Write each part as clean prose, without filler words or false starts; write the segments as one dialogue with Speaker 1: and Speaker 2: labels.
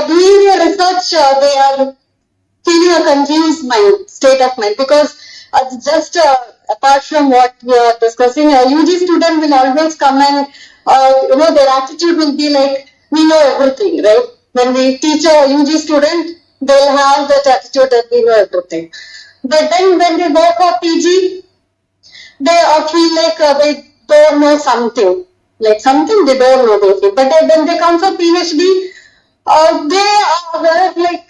Speaker 1: Doing your research, they are feeling a confused state of mind, because just apart from what we are discussing, a UG student will always come and their attitude will be like, we know everything, right? When we teach a UG student, they'll have that attitude that we know everything. But then when they go for PG, they feel like they don't know something, like something they don't know they feel. But when they come for PhD, they are like,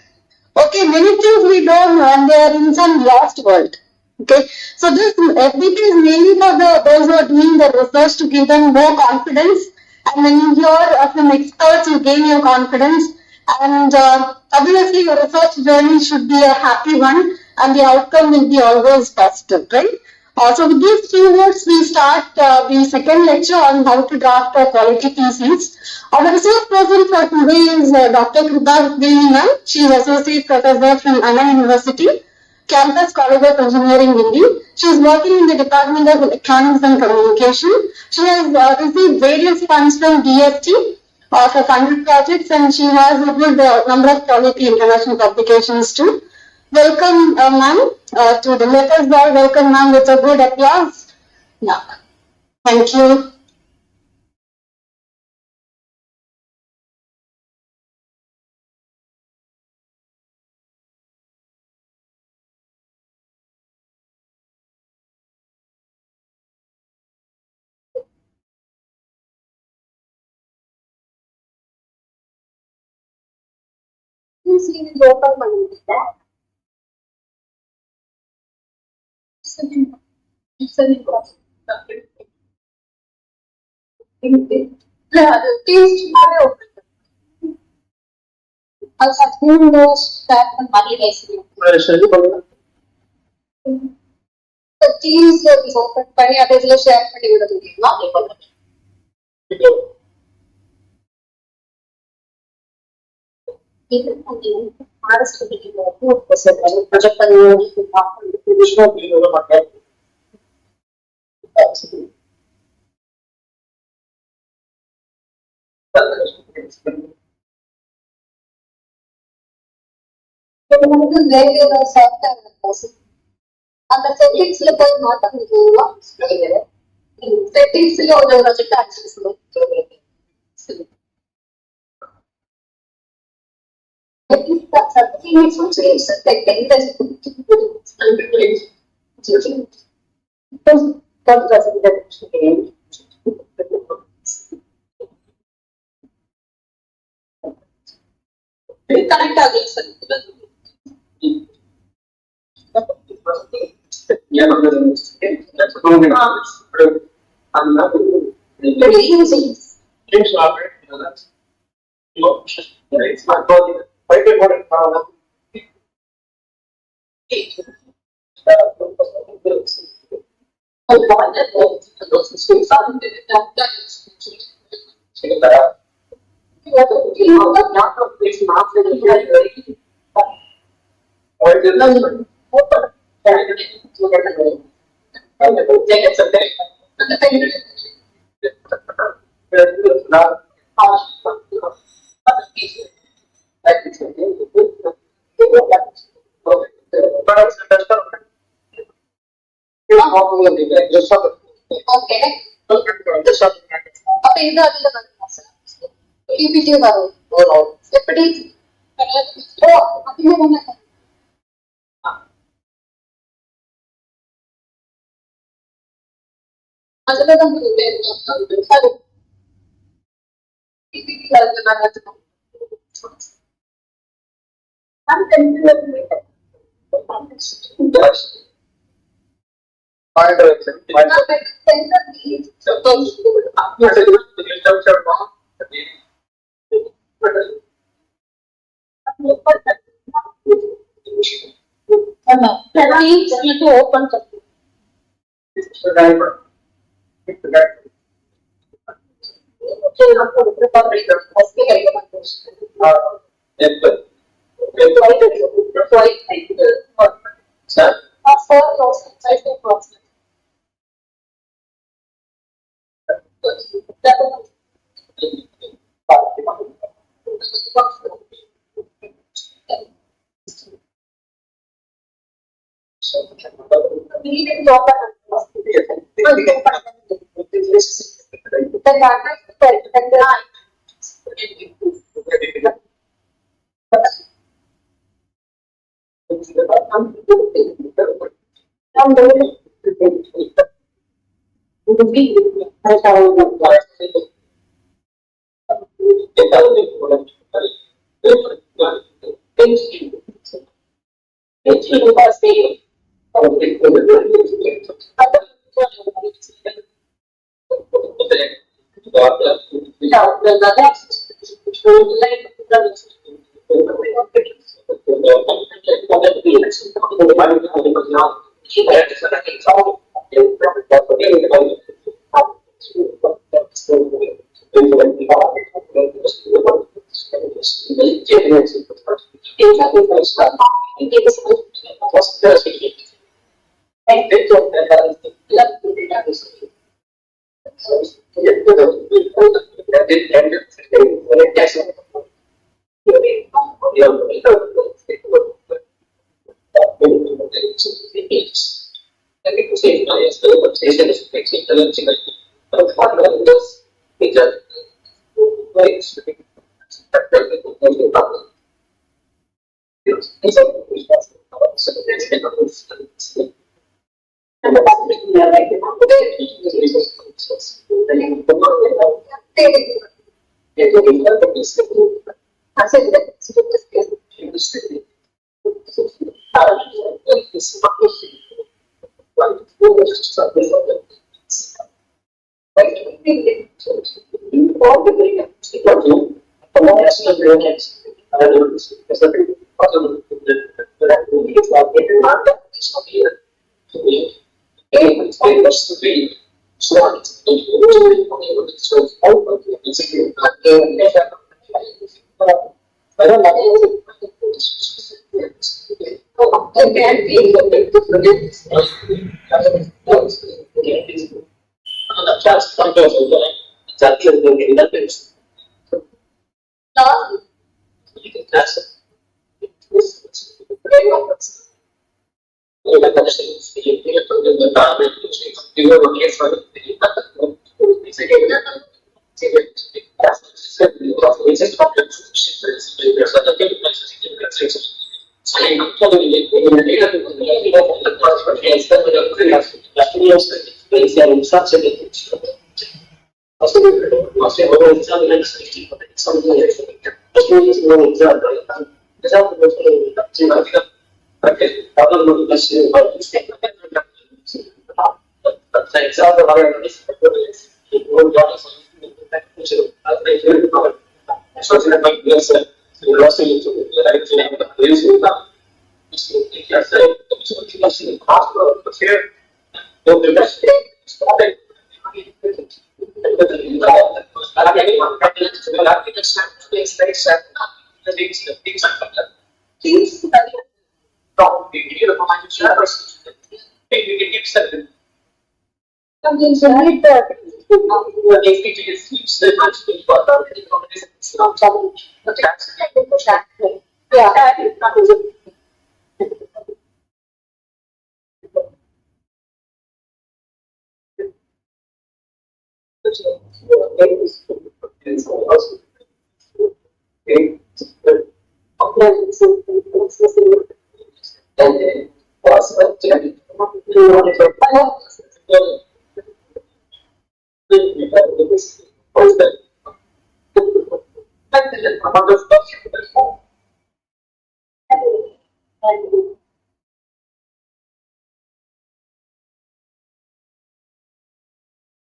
Speaker 1: okay, many things we don't know, and they are in some lost world. Okay, so this FBT is mainly for those who are doing the research to give them more confidence, and when you hear from experts, you gain your confidence, and obviously your research journey should be a happy one, and the outcome will be always positive, right? So with these few words, we start the second lecture on how to draft a quality thesis. Our research person for today is Dr. Krupa Ma'am. She is Associate Professor from Anna University, Campus College of Engineering, India. She is working in the Department of Electronics and Communication. She has received various funds from DST for funded projects, and she has a good number of quality international publications too. Welcome, ma'am, to the Let Us All welcome, ma'am, with a good applause. Yeah. Thank you.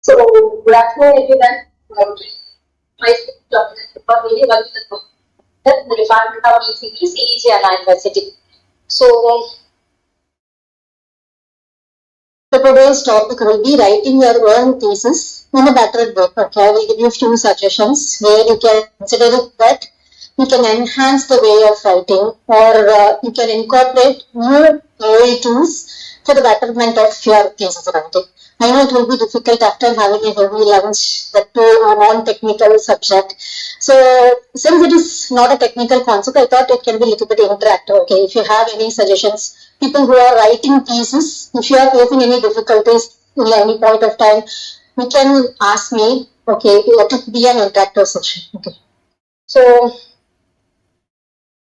Speaker 1: So that's why everyone my document for really working the Department of ECE, CEG and University. So the today's topic will be writing your own thesis in a better way. Okay, I will give you a few suggestions where you can consider it that you can enhance the way of writing or you can incorporate new AI tools for the betterment of your thesis writing. I know it will be difficult after having a heavy lunch, that too a non-technical subject. So since it is not a technical concept, I thought it can be a little bit interactive. Okay, if you have any suggestions, people who are writing thesis, if you are facing any difficulties in any point of time, you can ask me. Okay, let it be an interactive session. Okay. So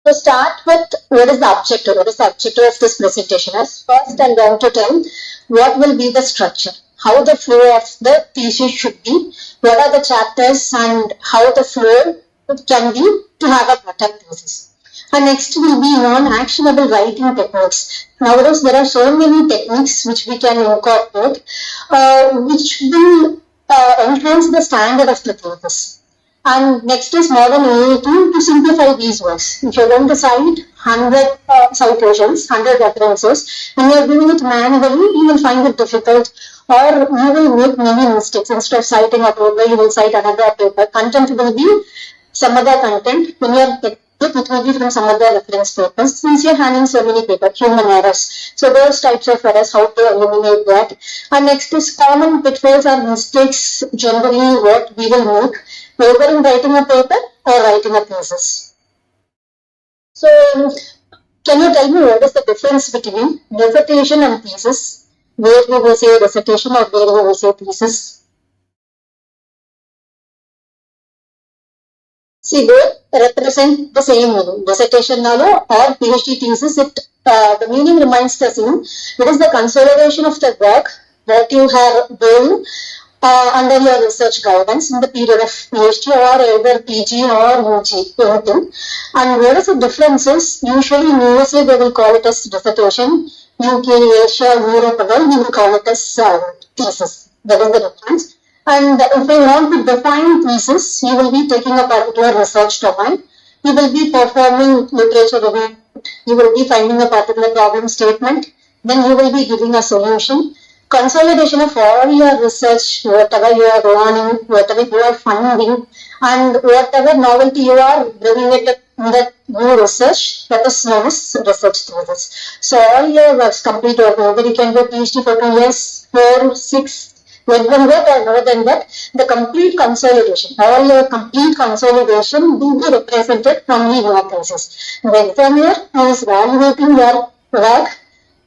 Speaker 1: to start with, what is the objective? What is the objective of this presentation? As first, I'm going to tell what will be the structure, how the flow of the thesis should be, what are the chapters, and how the flow can be to have a better thesis. And next will be non-actionable writing techniques. Nowadays, there are so many techniques which we can incorporate, which will enhance the standard of the thesis. And next is modern AI tool to simplify these works. If you're going to cite 100 citations, 100 references, and you're doing it manually, you will find it difficult or you will make many mistakes. Instead of citing a paper, you will cite another paper. Content will be some other content. When you're it will be from some other reference papers. Since you're handling so many papers, human errors. So those types of errors, how to eliminate that. And next is common pitfalls or mistakes generally what we will make whether in writing a paper or writing a thesis. So, can you tell me what is the difference between dissertation and thesis? Where we will say dissertation or where we will say thesis? See, both represent the same meaning. Dissertation or PhD thesis, the meaning remains the same. It is the consolidation of the work that you have done under your research guidance in the period of PhD or either PG or UG, anything. And what is the difference is, usually in USA they will call it as dissertation, UK, Asia, Europe, we will call it as thesis. That is the difference. And if you want to define thesis, you will be taking a particular research domain. You will be performing literature review. You will be finding a particular problem statement. Then you will be giving a solution. Consolidation of all your research, whatever you are learning, whatever you are finding, and whatever novelty you are bringing it in that new research, that is known as research thesis. So all your works complete or whether you can go PhD for 2 years, 4, 6, less than that or more than that, the complete consolidation, all your complete consolidation will be represented from your thesis. The examiner is evaluating your work.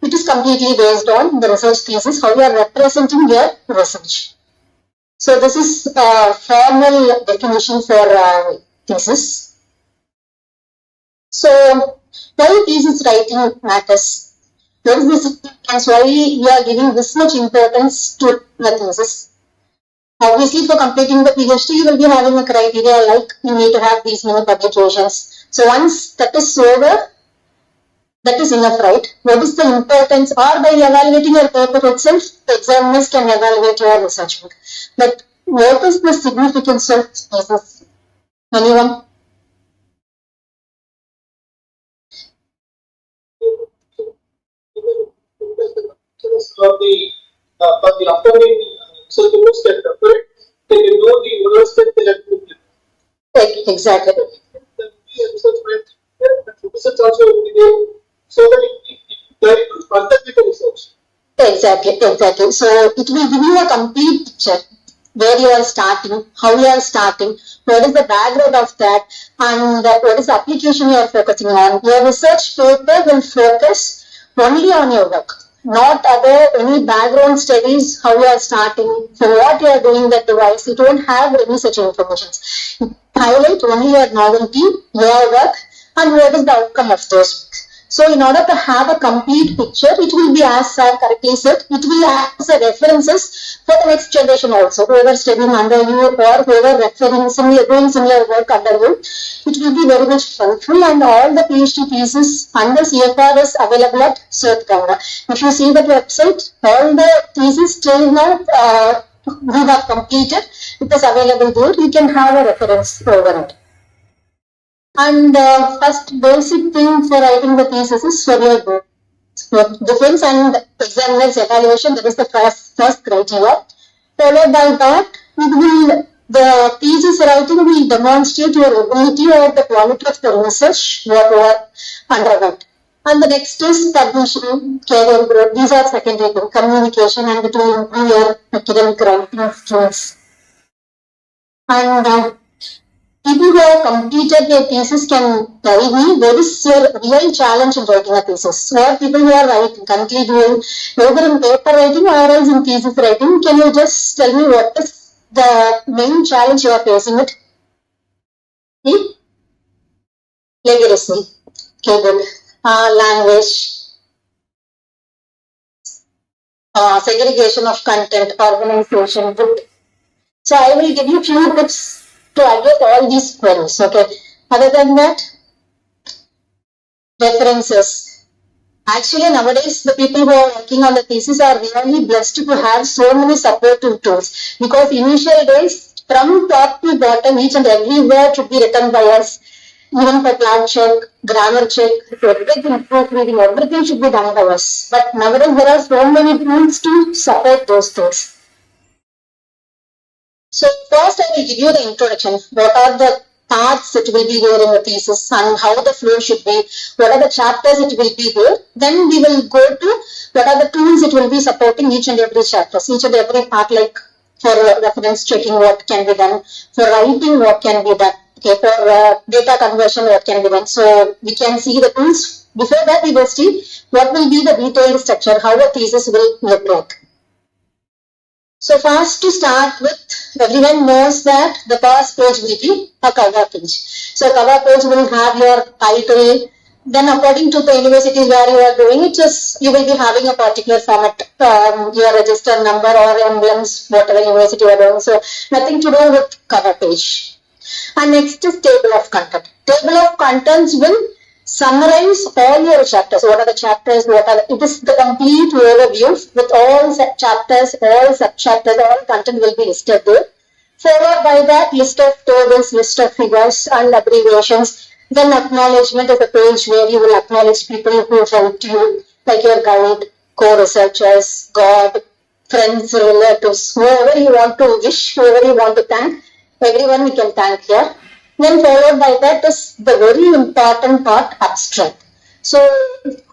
Speaker 1: It is completely based on the research thesis, how you are representing your research. So this is a formal definition for thesis. So why thesis writing matters? What is the significance? Why you are giving this much importance to the thesis? Obviously, for completing the PhD, you will be having a criteria like you need to have these many publications. So once that is over, that is enough, right? What is the importance? Or by evaluating your paper itself, the examiners can evaluate your research work. But what is the significance of thesis? Anyone?
Speaker 2: For the upcoming research groups that occurred, they can know the university they have to give.
Speaker 1: Exactly.
Speaker 2: The research also will be there, so that they are able to conduct the research.
Speaker 1: Exactly. So it will give you a complete picture where you are starting, how you are starting, what is the background of that, and what is the application you are focusing on. Your research paper will focus only on your work, not other any background studies, how you are starting, for what you are doing that device. You don't have any such information. Highlight only your novelty, your work, and what is the outcome of those works. So in order to have a complete picture, it will be, as Sir correctly said, it will act as a references for the next generation also. Whoever studying under you or whoever referring similar, doing similar work under you, it will be very much helpful. And all the PhD thesis under CFR is available at Cert Ganga. If you see that website, all the thesis till now we have completed, it is available there. You can have a reference over it. And first basic thing for writing the thesis is for your goal. Defense and examiner's evaluation, that is the first criteria. Followed by that, the thesis writing will demonstrate your ability or the quality of the research what you are underwent. And the next is publishing, career growth. These are secondary to communication, and it will improve your academic writing skills. And people who have completed their thesis can tell me what is your real challenge in writing a thesis. Or people who are currently doing either in paper writing or else in thesis writing, can you just tell me what is the main challenge you are facing it? Literacy, okay, good. Language, segregation of content, organization, good. So I will give you few tips to address all these queries. Okay. Other than that, references. Actually, nowadays the people who are working on the thesis are really blessed to have so many supportive tools, because initial days from top to bottom, each and every word should be written by us. Even for plan check, grammar check, everything, proofreading, everything should be done by us. But nowadays there are so many tools to support those things. So first I will give you the introduction. What are the parts it will be there in the thesis and how the flow should be, what are the chapters it will be there. Then we will go to what are the tools it will be supporting each and every chapter, each and every part, like for reference checking what can be done, for writing what can be done, okay, for data conversion what can be done. So we can see the tools. Before that we will see what will be the detailed structure, how a thesis will look like. So first to start with, everyone knows that the first page will be a cover page. So cover page will have your title. Then according to the universities where you are doing it, you will be having a particular format, your register number or emblems, whatever university you are doing. So nothing to do with cover page. And next is table of content. Table of contents will summarize all your chapters. What are the chapters? It is the complete overview with all chapters, all sub-chapters, all content will be listed there. Followed by that, list of tables, list of figures and abbreviations. Then acknowledgement is a page where you will acknowledge people who helped you, like your guide, co-researchers, God, friends, relatives, whoever you want to wish, whoever you want to thank, everyone we can thank here. Then followed by that is the very important part, abstract. So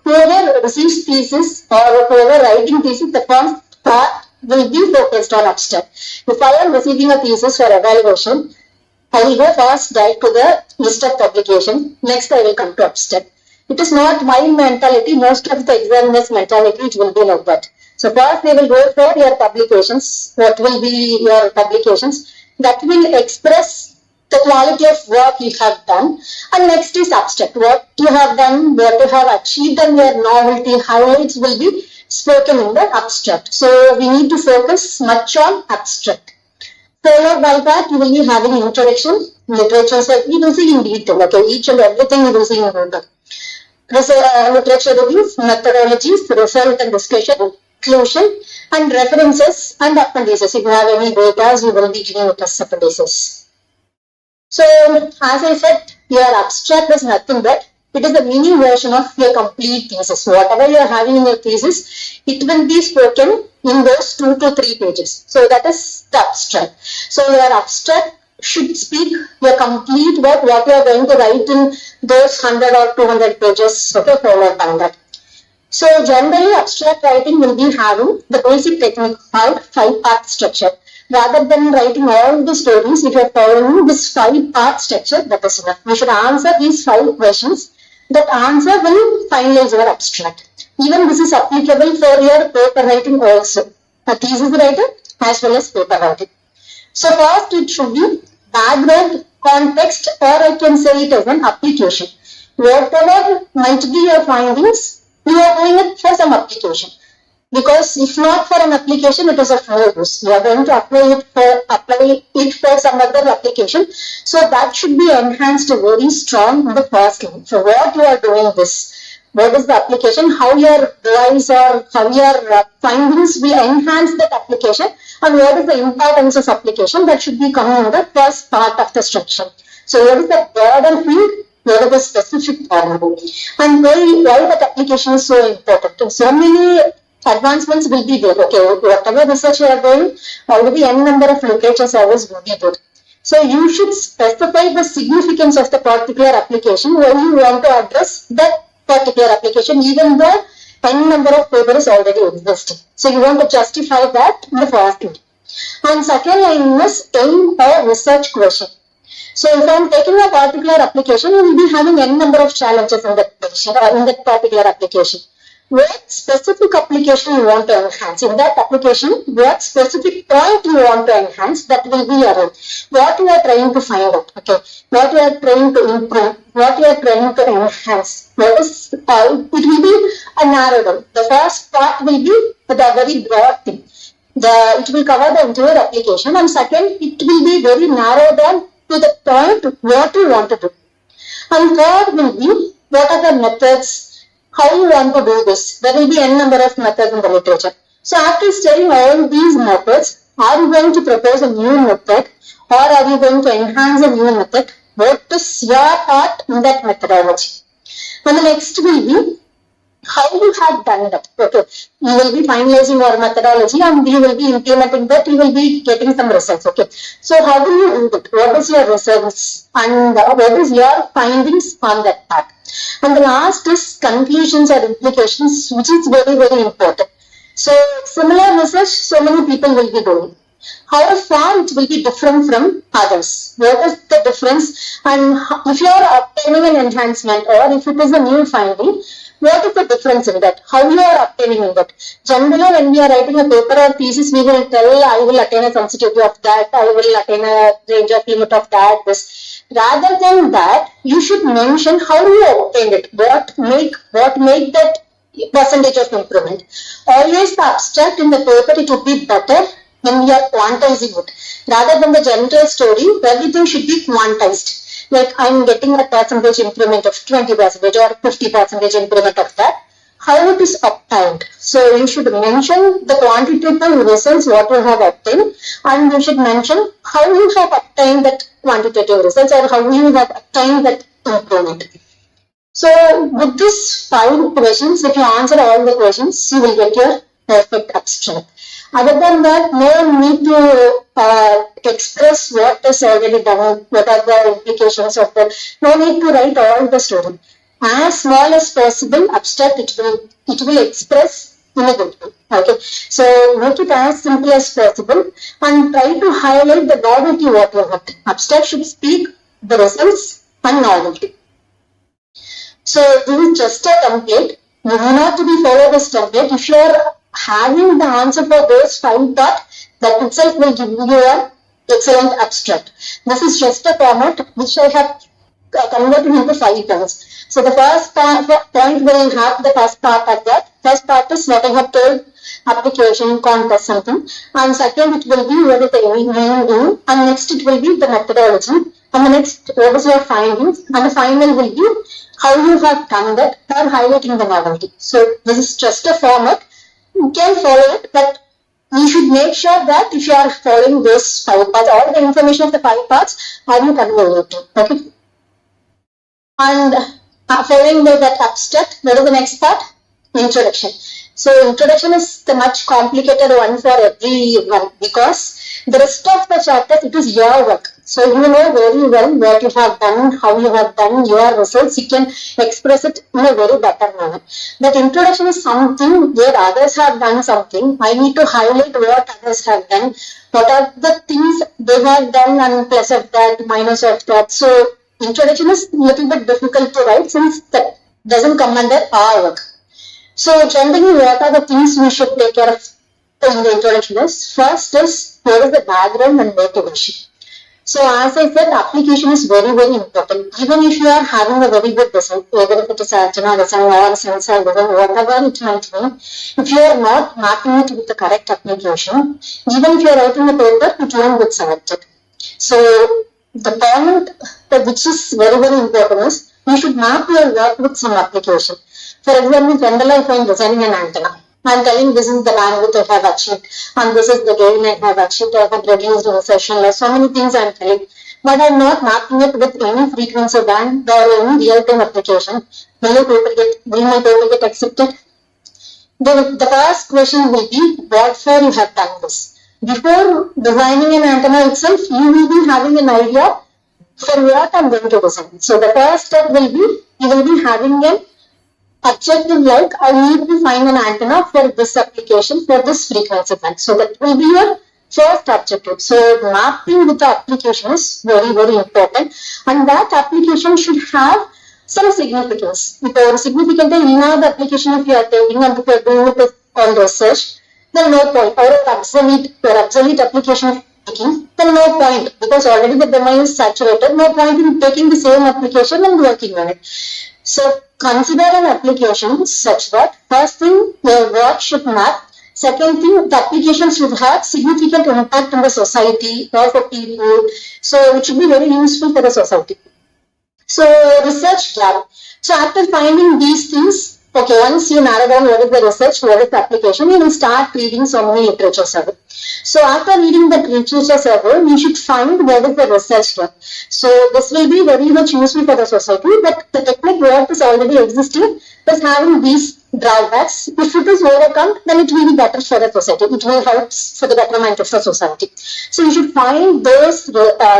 Speaker 1: whoever receives thesis or whoever writing thesis, the first part will be focused on abstract. If I am receiving a thesis for evaluation, I will go first direct to the list of publication. Next I will come to abstract. It is not my mentality, most of the examiners' mentality, it will be like that. So first they will go for your publications. What will be your publications? That will express the quality of work you have done. And next is abstract. What you have done, where you have achieved, and your novelty highlights will be spoken in the abstract. So we need to focus much on abstract. Followed by that, you will be having introduction, literature, so you will see in detail, okay, each and everything you will see in detail. Literature reviews, methodologies, result and discussion, inclusion, and references and appendices. If you have any data, you will be giving it as appendices. So, as I said, your abstract is nothing but it is the mini version of your complete thesis. Whatever you are having in your thesis, it will be spoken in those 2 to 3 pages. So, that is the abstract. So, your abstract should speak your complete work, what you are going to write in those 100 or 200 pages, okay, followed by that. So, generally, abstract writing will be having the basic technique called 5-part structure. Rather than writing all the stories, if you are following this 5-part structure, that is enough. We should answer these 5 questions. That answer will finalize your abstract. Even this is applicable for your paper writing also. A thesis writer as well as paper writing. So first it should be background, context, or I can say it as an application. whatever might be your findings, you are doing it for some application. Because if not for an application, it is of no use. You are going to apply it for some other application. So that should be enhanced very strong in the first line. So what you are doing this, what is the application, how your device or how your findings will enhance that application, and what is the importance of application, that should be coming in the first part of the structure. So what is the broader field, what are the specific parameter, and why that application is so important. So many advancements will be there. Okay, whatever research you are doing, already n number of literature service will be there. So you should specify the significance of the particular application when you want to address that particular application, even though n number of papers already exist. So you want to justify that in the first line. And second line is aim a research question. So if I am taking a particular application, we will be having n number of challenges in that particular application. What specific application you want to enhance? In that application, what specific point you want to enhance, that will be your what you are trying to find out. Okay, what you are trying to improve, what you are trying to enhance. What is it will be a narrow down. The first part will be the very broad thing. It will cover the entire application, and second, it will be very narrow down to the point what you want to do. And third will be what are the methods, how you want to do this. There will be n number of methods in the literature. So after studying all these methods, are you going to propose a new method, or are you going to enhance a new method? What is your part in that methodology? And the next will be how you have done that. Okay, you will be finalizing your methodology and you will be implementing that, you will be getting some results. Okay, so how do you do that? What is your results and what is your findings on that part? And the last is conclusions or implications, which is very, very important. So similar research, so many people will be doing. How far it will be different from others? What is the difference? And if you are obtaining an enhancement or if it is a new finding, what is the difference in that? How you are obtaining in that? Generally, when we are writing a paper or thesis, we will tell, I will attain a sensitivity of that, I will attain a range of limit of that, this. Rather than that, you should mention how you obtained it, what make that percentage of improvement. Always the abstract in the paper, it would be better when we are quantizing it. Rather than the general story, everything should be quantized. Like I'm getting a percentage improvement of 20% or 50% improvement of that. How it is obtained. So you should mention the quantitative results what you have obtained, and you should mention how you have obtained that quantitative results or how you have obtained that improvement. So with these 5 questions, if you answer all the questions, you will get your perfect abstract. Other than that, no need to express what is already done, what are the implications of that. No need to write all the story. As small as possible, abstract it will express in a good way. Okay, so make it as simple as possible and try to highlight the novelty what you have. Abstract should speak the results and novelty. So this is just a template. You do not to be follow this template. If you are having the answer for those 5 parts, that itself will give you an excellent abstract. This is just a format which I have converted into 5 terms. So the first point will have the first part of that. First part is what I have told, application, context, something. And second it will be what is the aim, and next it will be the methodology. And the next, what is your findings? And the final will be how you have done that or highlighting the novelty. So this is just a format. You can follow it, but you should make sure that if you are following those 5 parts, all the information of the 5 parts, are you converted? Okay. And following that abstract, what is the next part? Introduction. So introduction is the much complicated one for everyone because the rest of the chapters, it is your work. So you know very well what you have done, how you have done your results. You can express it in a very better manner. That introduction is something where others have done something. I need to highlight what others have done. What are the things they have done and plus of that, minus of that. So introduction is a little bit difficult to write since that doesn't come under our work. So generally, what are the things we should take care of in the introduction is, first is what is the background and motivation. So as I said, application is very, very important. Even if you are having a very good design, whether if it is antenna design or sensor design, whatever it might be, if you are not mapping it with the correct application, even if you are writing a paper, it won't get selected. So the point which is very, very important is you should map your work with some application. For example, generally if I am designing an antenna, I am telling this is the bandwidth I have achieved and this is the gain I have achieved, I have reduced recession loss, so many things I am telling. But I am not mapping it with any frequency band or any real-time application. Will my paper get accepted? The first question will be, what for you have done this? Before designing an antenna itself, you will be having an idea for what I'm going to design. So the first step will be, you will be having an objective like, I need to find an antenna for this application, for this frequency band. So that will be your first objective. So mapping with the application is very, very important. And that application should have some significance. Because significant in the application if you are taking and if you are doing it on research, then no point. Or obsolete application taking, then no point, because already the domain is saturated. No point in taking the same application and working on it. So consider an application such that first thing your work should map. Second thing, the application should have significant impact on the society or for people. So it should be very useful for the society. So research gap. So after finding these things, okay, once you narrow down what is the research, what is the application, you will start reading so many literature survey. So after reading the literature survey, you should find what is the research gap. So this will be very much useful for the society, but the technique what is already existing is having these drawbacks. If it is overcome, then it will be better for the society. It will help for the betterment of the society. So you should find those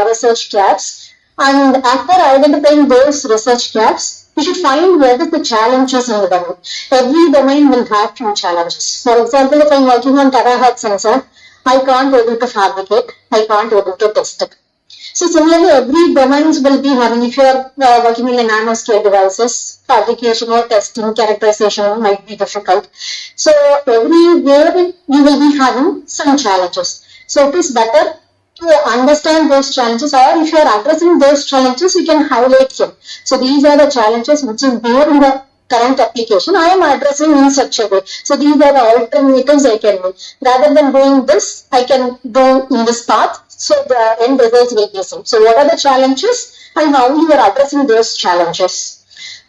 Speaker 1: research gaps. And after identifying those research gaps, you should find what is the challenges in the domain. Every domain will have few challenges. For example, if I'm working on terahertz sensor, I can't able to fabricate, I can't able to test it. So similarly, every domains will be having, if you are working in a nanoscale devices, fabrication or testing, characterization might be difficult. So everywhere you will be having some challenges. So it is better to understand those challenges, or if you are addressing those challenges, you can highlight them. So these are the challenges which is there in the current application. I am addressing in such a way. So these are the alternatives I can do. Rather than doing this, I can go in this path. So the end results will be the same. So what are the challenges and how you are addressing those challenges?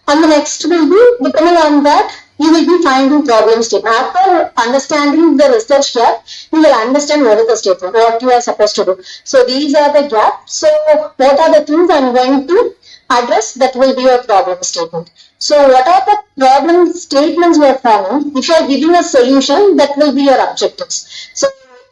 Speaker 1: And the next will be, depending on that, you will be finding problem statement. After understanding the research gap, you will understand what is the statement, what you are supposed to do. So these are the gaps. So what are the things I am going to address? That will be your problem statement. So what are the problem statements you are forming? If you are giving a solution, that will be your objectives. So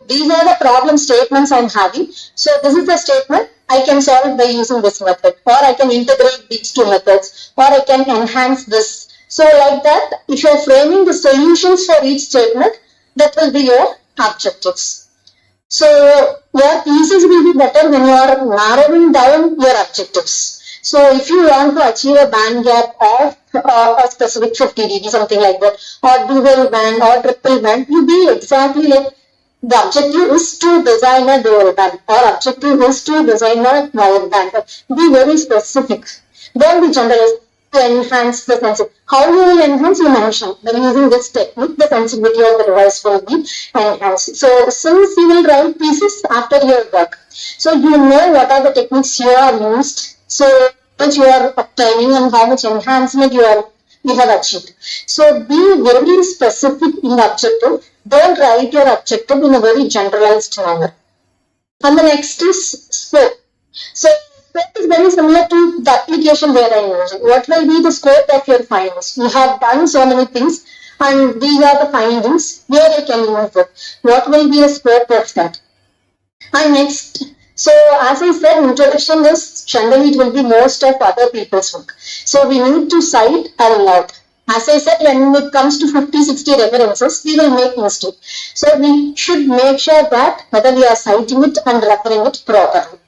Speaker 1: these are the problem statements I am having. So this is the statement. I can solve it by using this method, or I can integrate these two methods, or I can enhance this. So like that, if you are framing the solutions for each statement, that will be your objectives. So your thesis will be better when you are narrowing down your objectives. So if you want to achieve a band gap of a specific 50 dB, something like that, or dual band or triple band, you be exactly like the objective is to design a dual band, or objective is to design a wide band. Be very specific. Don't be generalized. To enhance the sensitivity. How you will enhance, you mention. When using this technique, the sensitivity of the device will be enhanced. So since you will write pieces after your work, so you know what are the techniques you are used, so how much you are obtaining and how much enhancement you have achieved. So be very specific in the objective. Don't write your objective in a very generalized manner. And the next is scope. So scope is very similar to the application where I am using. What will be the scope of your findings? You have done so many things, and these are the findings where you can use it. What will be the scope of that? And next, so as I said, introduction is generally it will be most of other people's work. So we need to cite a lot. As I said, when it comes to 50, 60 references, we will make mistake. So we should make sure that whether we are citing it and referring it properly.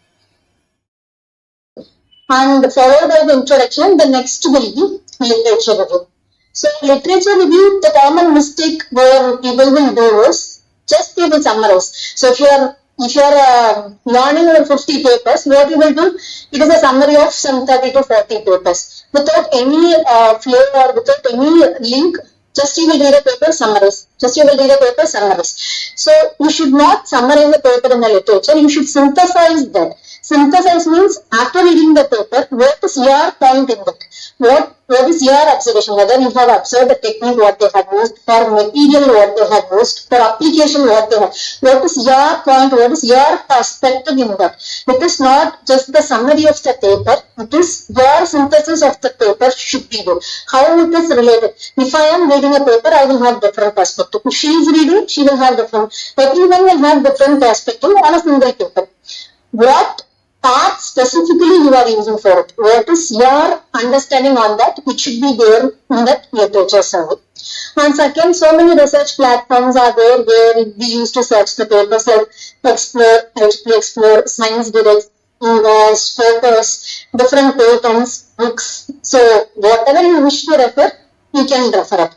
Speaker 1: And followed by the introduction, the next will be literature review. So literature review, the common mistake where people will do is just they will summarize. So if you are if you are learning 50 papers, what you will do? It is a summary of some 30 to 40 papers without any flow or without any link. Just you will read a paper summaries. Just you will read a paper summaries. So you should not summarize the paper in the literature. You should synthesize that. Synthesize means after reading the paper, what is your point in that? What is your observation? Whether you have observed the technique what they have used, for material what they have used, for application what they have. What is your point? What is your perspective in that? It is not just the summary of the paper. It is your synthesis of the paper should be there. How it is related. If I am reading a paper, I will have different perspective. If she is reading, she will have different. Everyone will have different perspective on a single paper. What part specifically you are using for it? What is your understanding on that? It should be there in that literature survey. And second, so many research platforms are there where we used to search the papers like Explore, Science Direct, Invest, Focus, different patents, books. So whatever you wish to refer, you can refer it.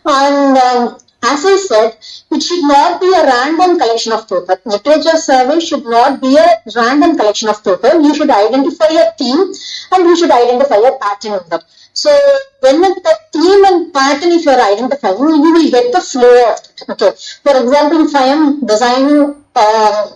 Speaker 1: And as I said, it should not be a random collection of paper. Literature survey should not be a random collection of paper. You should identify a theme and you should identify a pattern in that. So when the theme and pattern if you are identifying, you will get the flow of it. Okay. For example, if I am designing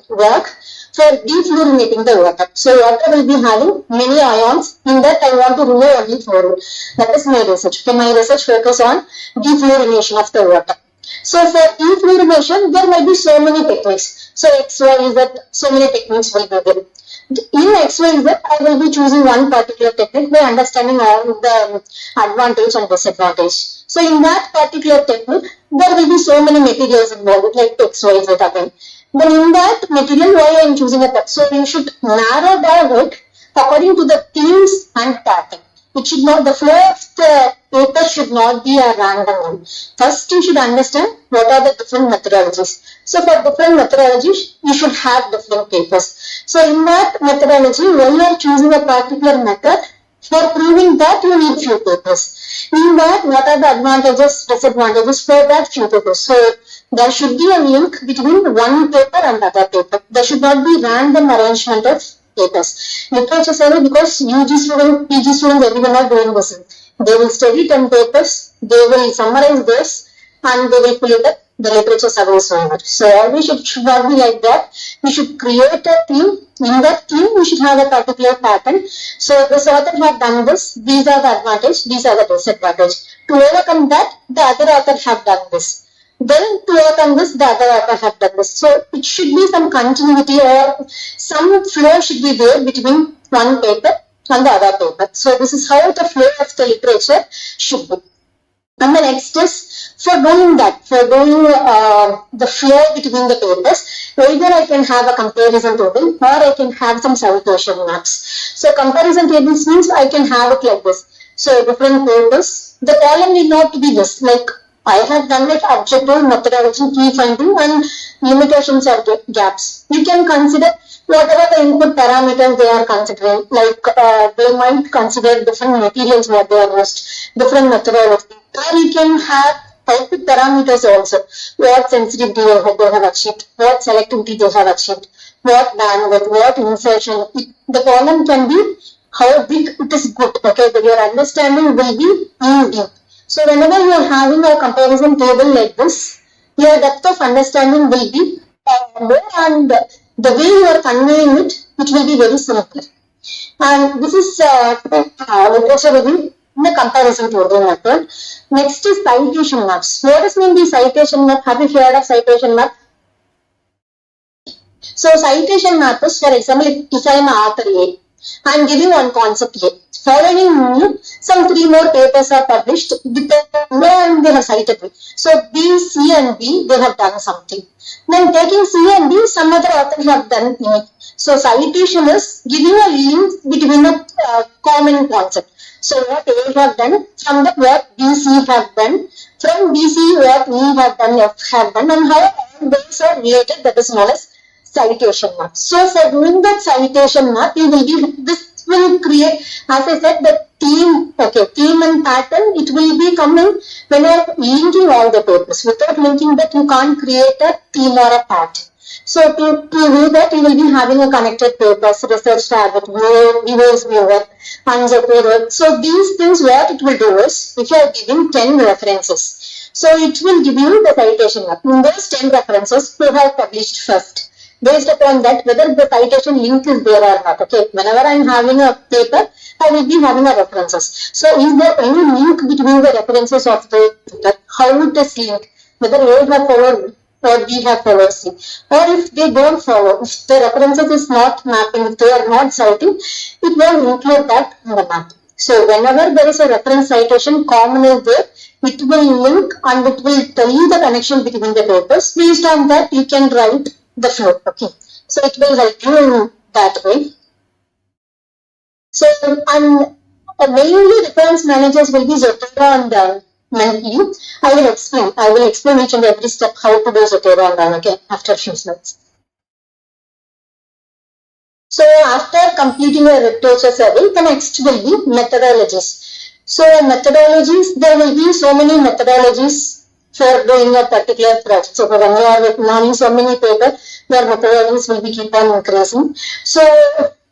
Speaker 1: work for defluorinating the water. So water will be having many ions. In that I want to remove only fluorine. That is my research. So my research focus on defluorination of the water. So for defluorination, there might be so many techniques. So XYZ, so many techniques will be there. In XYZ, I will be choosing one particular technique by understanding all the advantage and disadvantage. So in that particular technique, there will be so many materials involved, like XYZ again. Then in that material, why I am choosing a pattern? So you should narrow down it according to the themes and pattern. It should not, the flow of the paper should not be a random one. First, you should understand what are the different methodologies. So for different methodologies, you should have different papers. So in that methodology, when you are choosing a particular method, for proving that you need few papers. In that, what are the advantages, disadvantages for that few papers? So there should be a link between one paper and other paper. There should not be random arrangement of papers. Literature survey, because UG students, PG students, everyone are doing this. They will study 10 papers, they will summarize this, and they will pull it up the literature survey survey. So always should not be like that. We should create a theme. In that theme, we should have a particular pattern. So this author have done this. These are the advantage. These are the disadvantage. To overcome that, the other author have done this. Then to overcome this, the other author have done this. So it should be some continuity or some flow should be there between one paper and the other paper. So this is how the flow of the literature should be. And the next is for doing that, for doing the flow between the papers, either I can have a comparison table or I can have some citation maps. So comparison tables means I can have it like this. So different papers, the column need not be this, like I have done it objective, methodology, key finding and limitations or gaps. You can consider whatever the input parameters they are considering, like they might consider different materials what they are used, different methodology. Or you can have output parameters also, what sensitivity they have achieved, what selectivity they have achieved, what bandwidth, what insertion. The column can be how big it is good, okay, but your understanding will be in deep. So whenever you are having a comparison table like this, your depth of understanding will be more and the way you are conveying it, it will be very simple. And this is literature review in the comparison table method. Next is citation maps. What does mean the citation map? Have you heard of citation map? So citation map is, for example, if I am an author A, I am giving one concept A. Following me, some 3 more papers are published with and they have cited me. So B, C and D, they have done something. Then taking C and D, some other authors have done E. So citation is giving a link between a common concept. So what A have done, from that what BC have done, from BC what E have done, F have done, and how all those are related, that is known as citation map. So for doing that citation map, you will be, this will create, as I said, the theme, okay, theme and pattern, it will be coming when you are linking all the papers. Without linking that, you can't create a theme or a pattern. So to do that, you will be having a connected papers, research tab, viewers viewer, and the So these things, what it will do is, if you are giving 10 references, so it will give you the citation. In those 10 references, who have published first. Based upon that, whether the citation link is there or not. Okay, whenever I am having a paper, I will be having a references. So is there any link between the references of the paper? How it is linked? Whether A have followed or B have followed C. Or if they don't follow, if the references is not mapping, if they are not citing, it will include that in the map. So whenever there is a reference citation common is there, it will link and it will tell you the connection between the papers. Based on that, you can write the flow. Okay. So it will help you in that way. So and mainly reference managers will be Zotero and Mentally. I will explain each and every step how to do Zotero and okay after a few slides. So after completing a literature survey, the next will be methodologies. So methodologies, there will be so many methodologies for doing a particular project. So when you are learning so many papers, your methodologies will be keep on increasing. So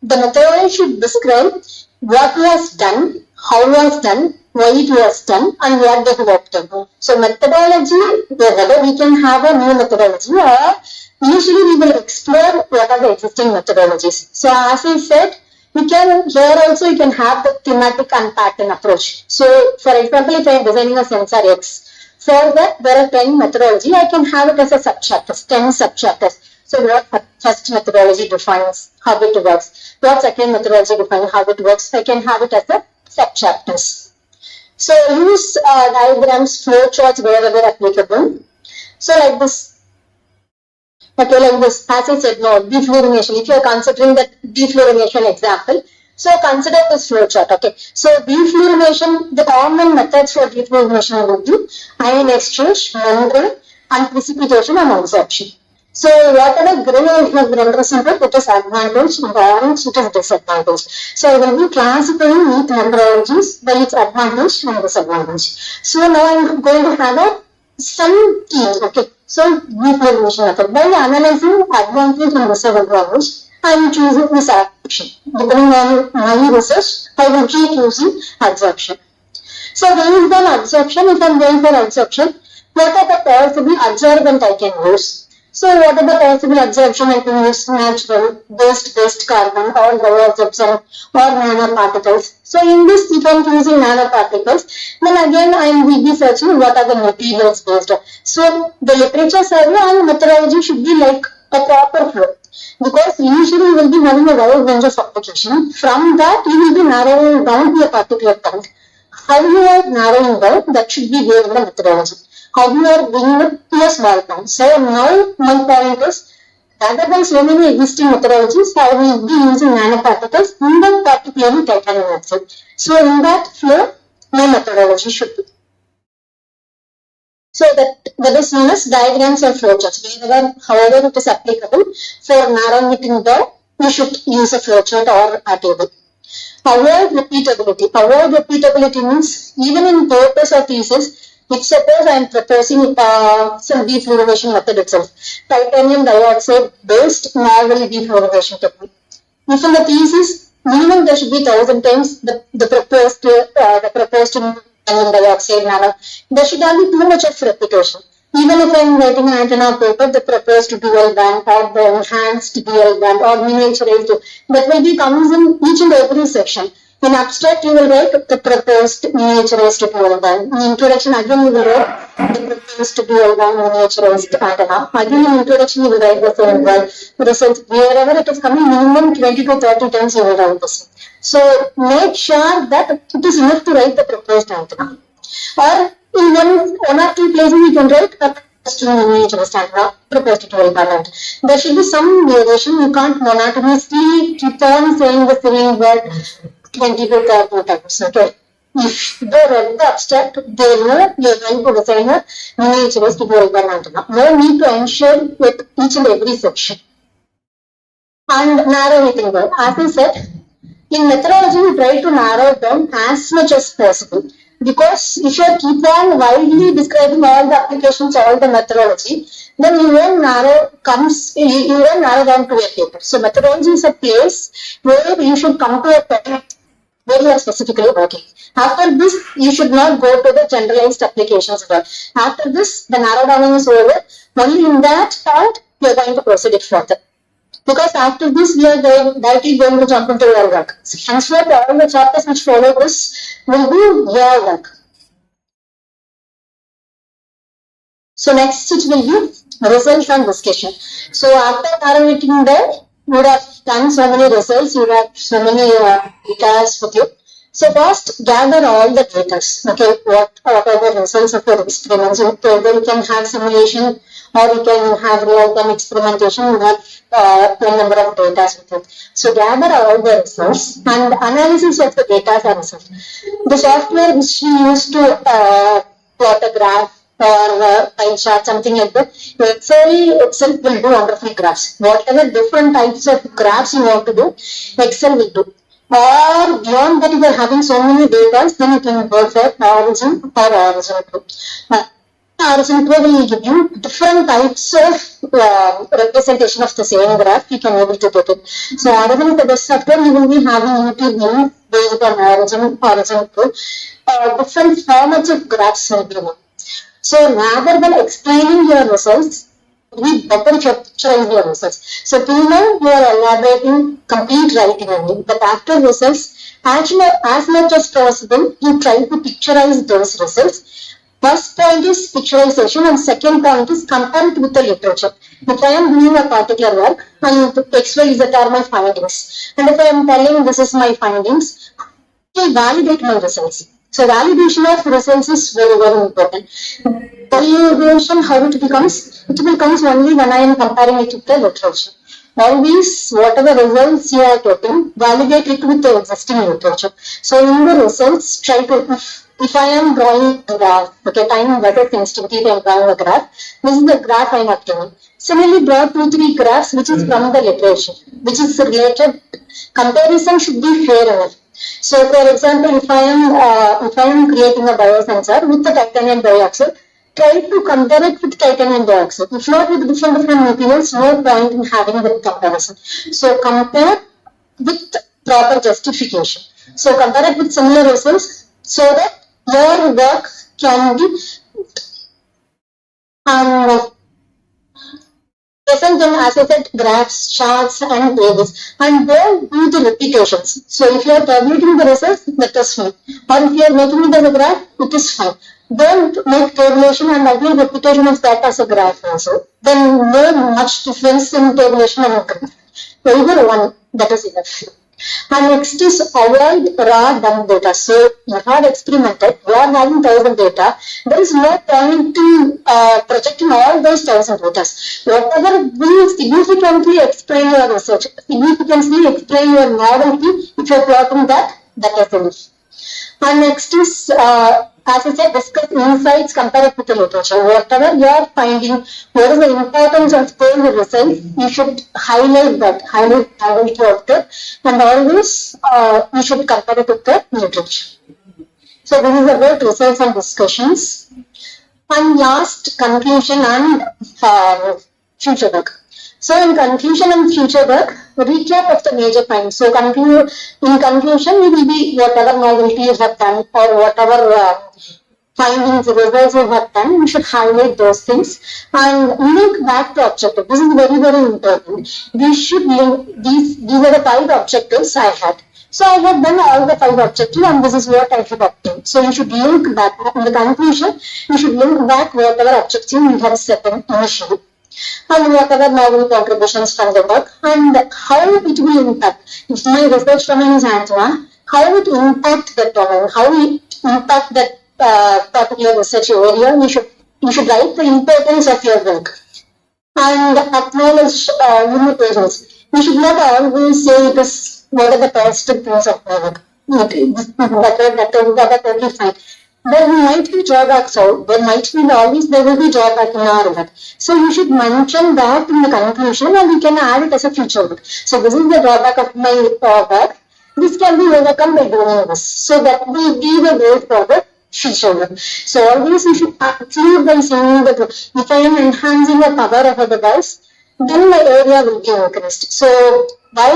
Speaker 1: the methodology should describe what was done, how was done, why it was done, and what they worked on. So methodology, whether we can have a new methodology or usually we will explore what are the existing methodologies. So as I said, we can here also you can have the thematic and pattern approach. So for example, if I am designing a sensor X, for that there are 10 methodology, I can have it as a subchapters, 10 subchapters. So what first methodology defines how it works, what second methodology defines how it works, I can have it as a subchapters. So use diagrams, flowcharts wherever applicable. So like this. Okay, like this, as I said, no, defluorination. If you are considering that defluorination example, so consider this flowchart. Okay, so defluorination, the common methods for defluorination would be ion exchange, membrane, and precipitation and absorption. So whatever green is represented, it is advantage, and orange it is disadvantage. So I will be classifying each methodologies by its advantage and disadvantage. So now I am going to have a some keys. Okay, so defluorination method. By analyzing advantage and disadvantage, I am choosing this option. Depending on my research, I will keep using absorption. So based on absorption, if I am going for absorption, what are the possible adsorbent I can use? So what are the possible absorption I can use? Natural, based carbon, or bioabsorption, or nanoparticles. So in this, if I am using nanoparticles, then again I will be searching what are the materials based on. So the literature survey and methodology should be like a proper flow. Because usually you will be having a wide range of application. From that, you will be narrowing down to a particular point. How you are narrowing down, that should be there in the methodology. How you are bringing it to a small point. So now my point is, rather than so many existing methodologies, I will be using nanoparticles in that particular titanium oxide. So in that flow, my methodology should be. So that is known as diagrams or flowcharts. However it is applicable, for narrowing it down, you should use a flowchart or a table. Avoid repeatability. Avoid repeatability means even in papers or thesis, if suppose I am proposing some defluorination method itself, titanium dioxide based novel defluorination technique. If in the thesis, minimum there should be 1,000 times the proposed titanium dioxide nano. There should not be too much of repetition. Even if I am writing an antenna paper, the proposed dual band or the enhanced dual band or miniaturized, that will be comes in each and every section. In abstract, you will write the proposed miniaturized dual band. In introduction, again you will write the proposed dual band miniaturized antenna. Again in introduction, you will write the same word. Results, wherever it is coming, minimum 20 to 30 times you will write this. So make sure that it is enough to write the proposed antenna. Or in one or two places you can write a proposed dual band. There should be some variation. You can't monotonously keep on saying the same word 20 to 30 times. Okay. If they read the abstract, they know you are going to design a miniaturized dual band antenna. No need to ensure with each and every section. And narrow it down. As I said, in methodology, we try to narrow it down as much as possible. Because if you keep on widely describing all the applications, all the methodology, then you won't narrow down to a paper. So methodology is a place where you should come to a paper where you are specifically working. After this, you should not go to the generalized applications. After this, the narrow down is over. Only in that part, you are going to proceed it further. Because after this, we are directly going to jump into your work. Henceforth, all the chapters which follow this will be your work. So next it will be results and discussion. So after narrating that, you would have done so many results, you would have so many data with you. So first gather all the data. Okay, what are the results of your experiments? Whether you can have simulation or you can have real-time experimentation, you have a number of data with you. So gather all the results and analysis of the data are results. The software which we use to plot a graph or pie chart, something like that, Excel itself will do wonderful graphs. Whatever different types of graphs you want to do, Excel will do. Or beyond that, if you are having so many data, then you can go for origin or origin 2. Origin 2 will give you different types of representation of the same graph. You can able to get it. So origin to the software, you will be having YouTube link based on origin 2. Different formats of graphs will be known. So rather than explaining your results, it will be better if you picturize your results. So till now you are elaborating complete writing only, but after results, actually as much as possible, you try to picturize those results. First point is picturization and second point is compare it with the literature. If I am doing a particular work and XYZ are my findings, and if I am telling this is my findings, I validate my results. So validation of results is very, very important. Validation, how it becomes? It becomes only when I am comparing it with the literature. Always, whatever results you are getting, validate it with the existing literature. So in the results, try to, if I am drawing a graph, okay, time better instinctively I am drawing a graph, this is the graph I am obtaining. Similarly, draw 2-3 graphs which is from the literature, which is related. Comparison should be fair enough. So, for example, if I am creating a biosensor with the titanium dioxide, try to compare it with titanium dioxide. If not with different materials, no point in having the comparison. So, compare with proper justification. So, compare it with similar results so that your work can be present in, as I said, graphs, charts, and tables, and don't do the repetitions. So if you are tabulating the results, that is fine. Or if you are making it as a graph, it is fine. Don't make tabulation and again repetition of that as a graph also. Then no much difference in tabulation and graph. Either one, that is enough. And next is avoid raw dumb data. So you have experimented, you are having 1000 data. There is no point to projecting all those 1000 data. Whatever will significantly explain your research, significantly explain your novelty, if you are plotting that, that is enough. And next is, as I said, discuss insights compared with the literature. Whatever you are finding, what is the importance of the results, you should highlight that, highlight of that, and always you should compare it with the literature. So this is about results and discussions. And last, conclusion and future work. So in conclusion and future work, recap of the major points. So in conclusion, it will be whatever novelty you have done or whatever findings, results you have done, you should highlight those things and link back to objective. This is very, very important. We should link, these are the 5 objectives I had. So I have done all the 5 objectives and this is what I have obtained. So you should link back, in the conclusion, you should link back whatever objective you have set initially. And whatever novel contributions from the work and how it will impact. If my research domain is Angela, how it impact that domain, how it impact that particular research area, you should write the importance of your work and acknowledge limitations. You should not always say it is what are the positive things of my work. That totally fine. There might be drawbacks out. There will be drawback in our work. So you should mention that in the conclusion and you can add it as a future work. So this is the drawback of my work. This can be overcome by doing this. So that will be the way forward future work. So always you should achieve by saying that if I am enhancing the power of a device, then my area will be increased. So by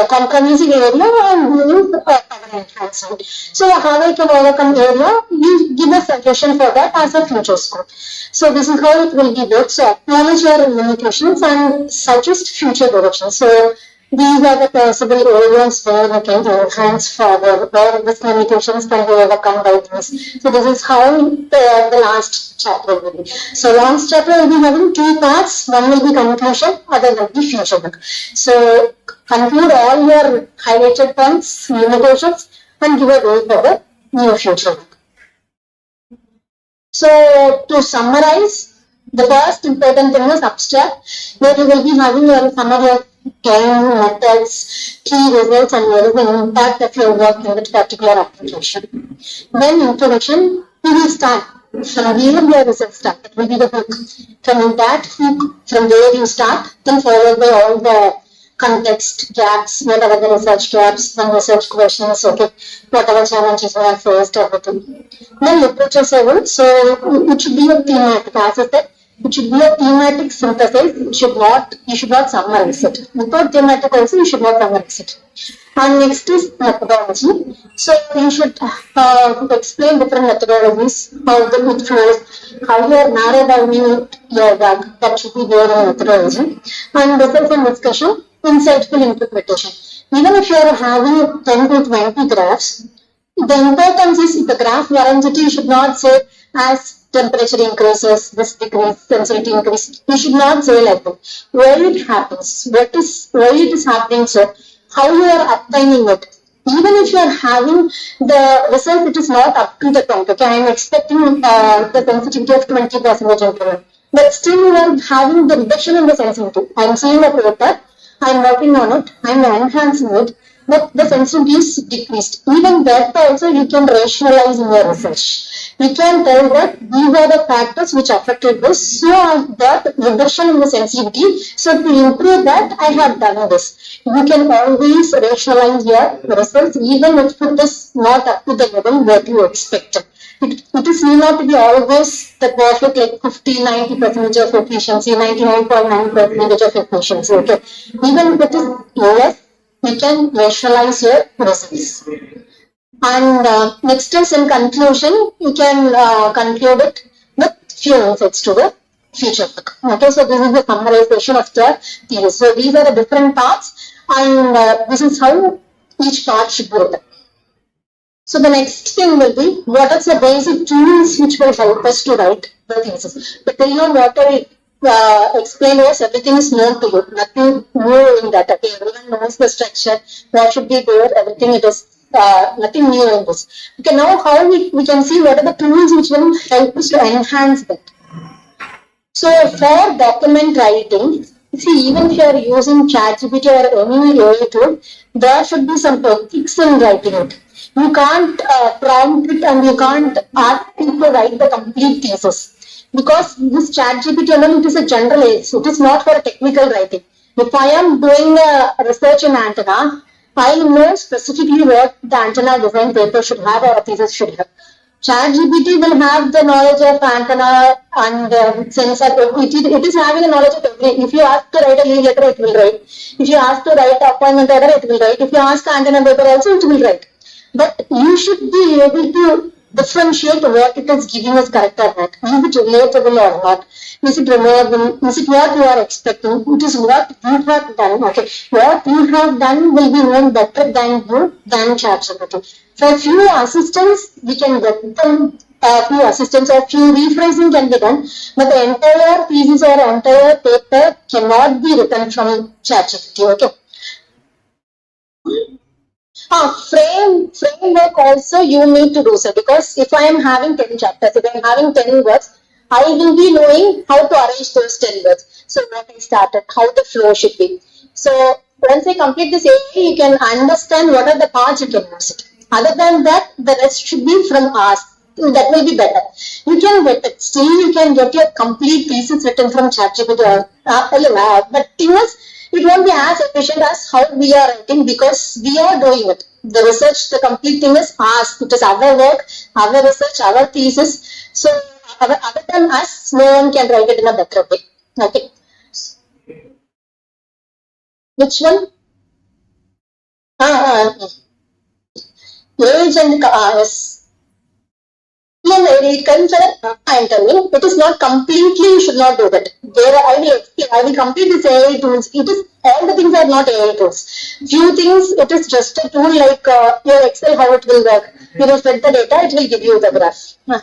Speaker 1: compromising area, I am doing power enhancement. So how I can overcome area, you give a suggestion for that as a future scope. So this is how it will be worked. So acknowledge your limitations and suggest future directions. So these are the possible areas where we can enhance further, where these limitations can be overcome by this. So this is how the last chapter will be. So last chapter will be having two parts. One will be conclusion, other will be future work. So conclude all your highlighted points, limitations, and give a way for the new future work. So to summarize, the first important thing is abstract, where you will be having your summary of game, methods, key results, and what is the impact of your work in that particular application. Then introduction, we will start from where your results start. That will be the hook. From that hook, from where you start, then followed by all the context gaps, whatever the research gaps, some research questions, okay, whatever challenges you have faced, everything. Then literature seven, so it should be a thematic, as I said, it should be a thematic synthesis, you should not summarize it. Without thematic also, you should not summarize it. And next is methodology. So you should explain different methodologies, how the pitfalls, how you are narrow down your work, that should be there in methodology. And results and discussion, insightful interpretation. Even if you are having 10 to 20 graphs, the importance is the graph variability should not say as temperature increases, this decrease, sensitivity increase. You should not say like that. Why it happens, why it is happening so, how you are obtaining it. Even if you are having the result, it is not up to the point. Okay, I am expecting the sensitivity of 20% improvement, but still you are having the reduction in the sensitivity. I am seeing a paper, I am working on it, I am enhancing it, but the sensitivity is decreased. Even that also you can rationalize in your research. You can tell that these are the factors which affected this, so I got reduction in the sensitivity, so to improve that I have done this. You can always rationalize your results even if it is not up to the level that you expected. It is not be always the perfect like 50-90% of efficiency, 99.9% of efficiency. Okay, even if it is less, you can rationalize your results. And next is in conclusion, you can conclude it with few insights to the future work. Okay, so this is the summarization of the thesis. So these are the different parts, and this is how each part should be written. So the next thing will be, what are the basic tools which will help us to write the thesis? But till now what I explained was everything is known to you, nothing new in that. Okay, everyone knows the structure, what should be there, everything it is nothing new in this. Okay, now how we can see what are the tools which will help us to enhance that. So for document writing, see, even if you are using ChatGPT or any AI tool, there should be some ethics in writing it. You can't prompt it and you can't ask it to write the complete thesis. Because this ChatGPT alone, it is a general aid. It is not for technical writing. If I am doing a research in antenna, I know specifically what the antenna design paper should have or a thesis should have. ChatGPT will have the knowledge of antenna and sensor. It is having a knowledge of everything. If you ask to write a leave letter, it will write. If you ask to write an appointment order, it will write. If you ask antenna paper also, it will write. But you should be able to differentiate what it is giving us correct or not. Is it relatable or not? Is it reliable? Is it what you are expecting? It is what you have done. Okay, what you have done will be known better than you than ChatGPT. For few assistants, we can get them. Few assistants or few rephrasing can be done, but the entire thesis or entire paper cannot be written from ChatGPT. Okay. Framework also you need to do so, because if I am having 10 chapters, if I am having 10 words, I will be knowing how to arrange those 10 words. So what I started, how the flow should be. So once I complete this area, you can understand what are the parts you can use it. Other than that, the rest should be from us. That will be better. You can get it. Still, you can get your complete thesis written from ChatGPT. But thing is, it won't be as efficient as how we are writing because we are doing it. The research, the complete thing is ours. It is our work, our research, our thesis. So other than us, no one can write it in a better way. Okay. Which one? Age and yes. Yeah, it comes at I'm telling it is not completely, you should not do that. There I will explain, I will complete this AI tools. It is all the things are not AI tools. Few things it is just a tool like your Excel how it will work. You will set the data, it will give you the graph. Uh,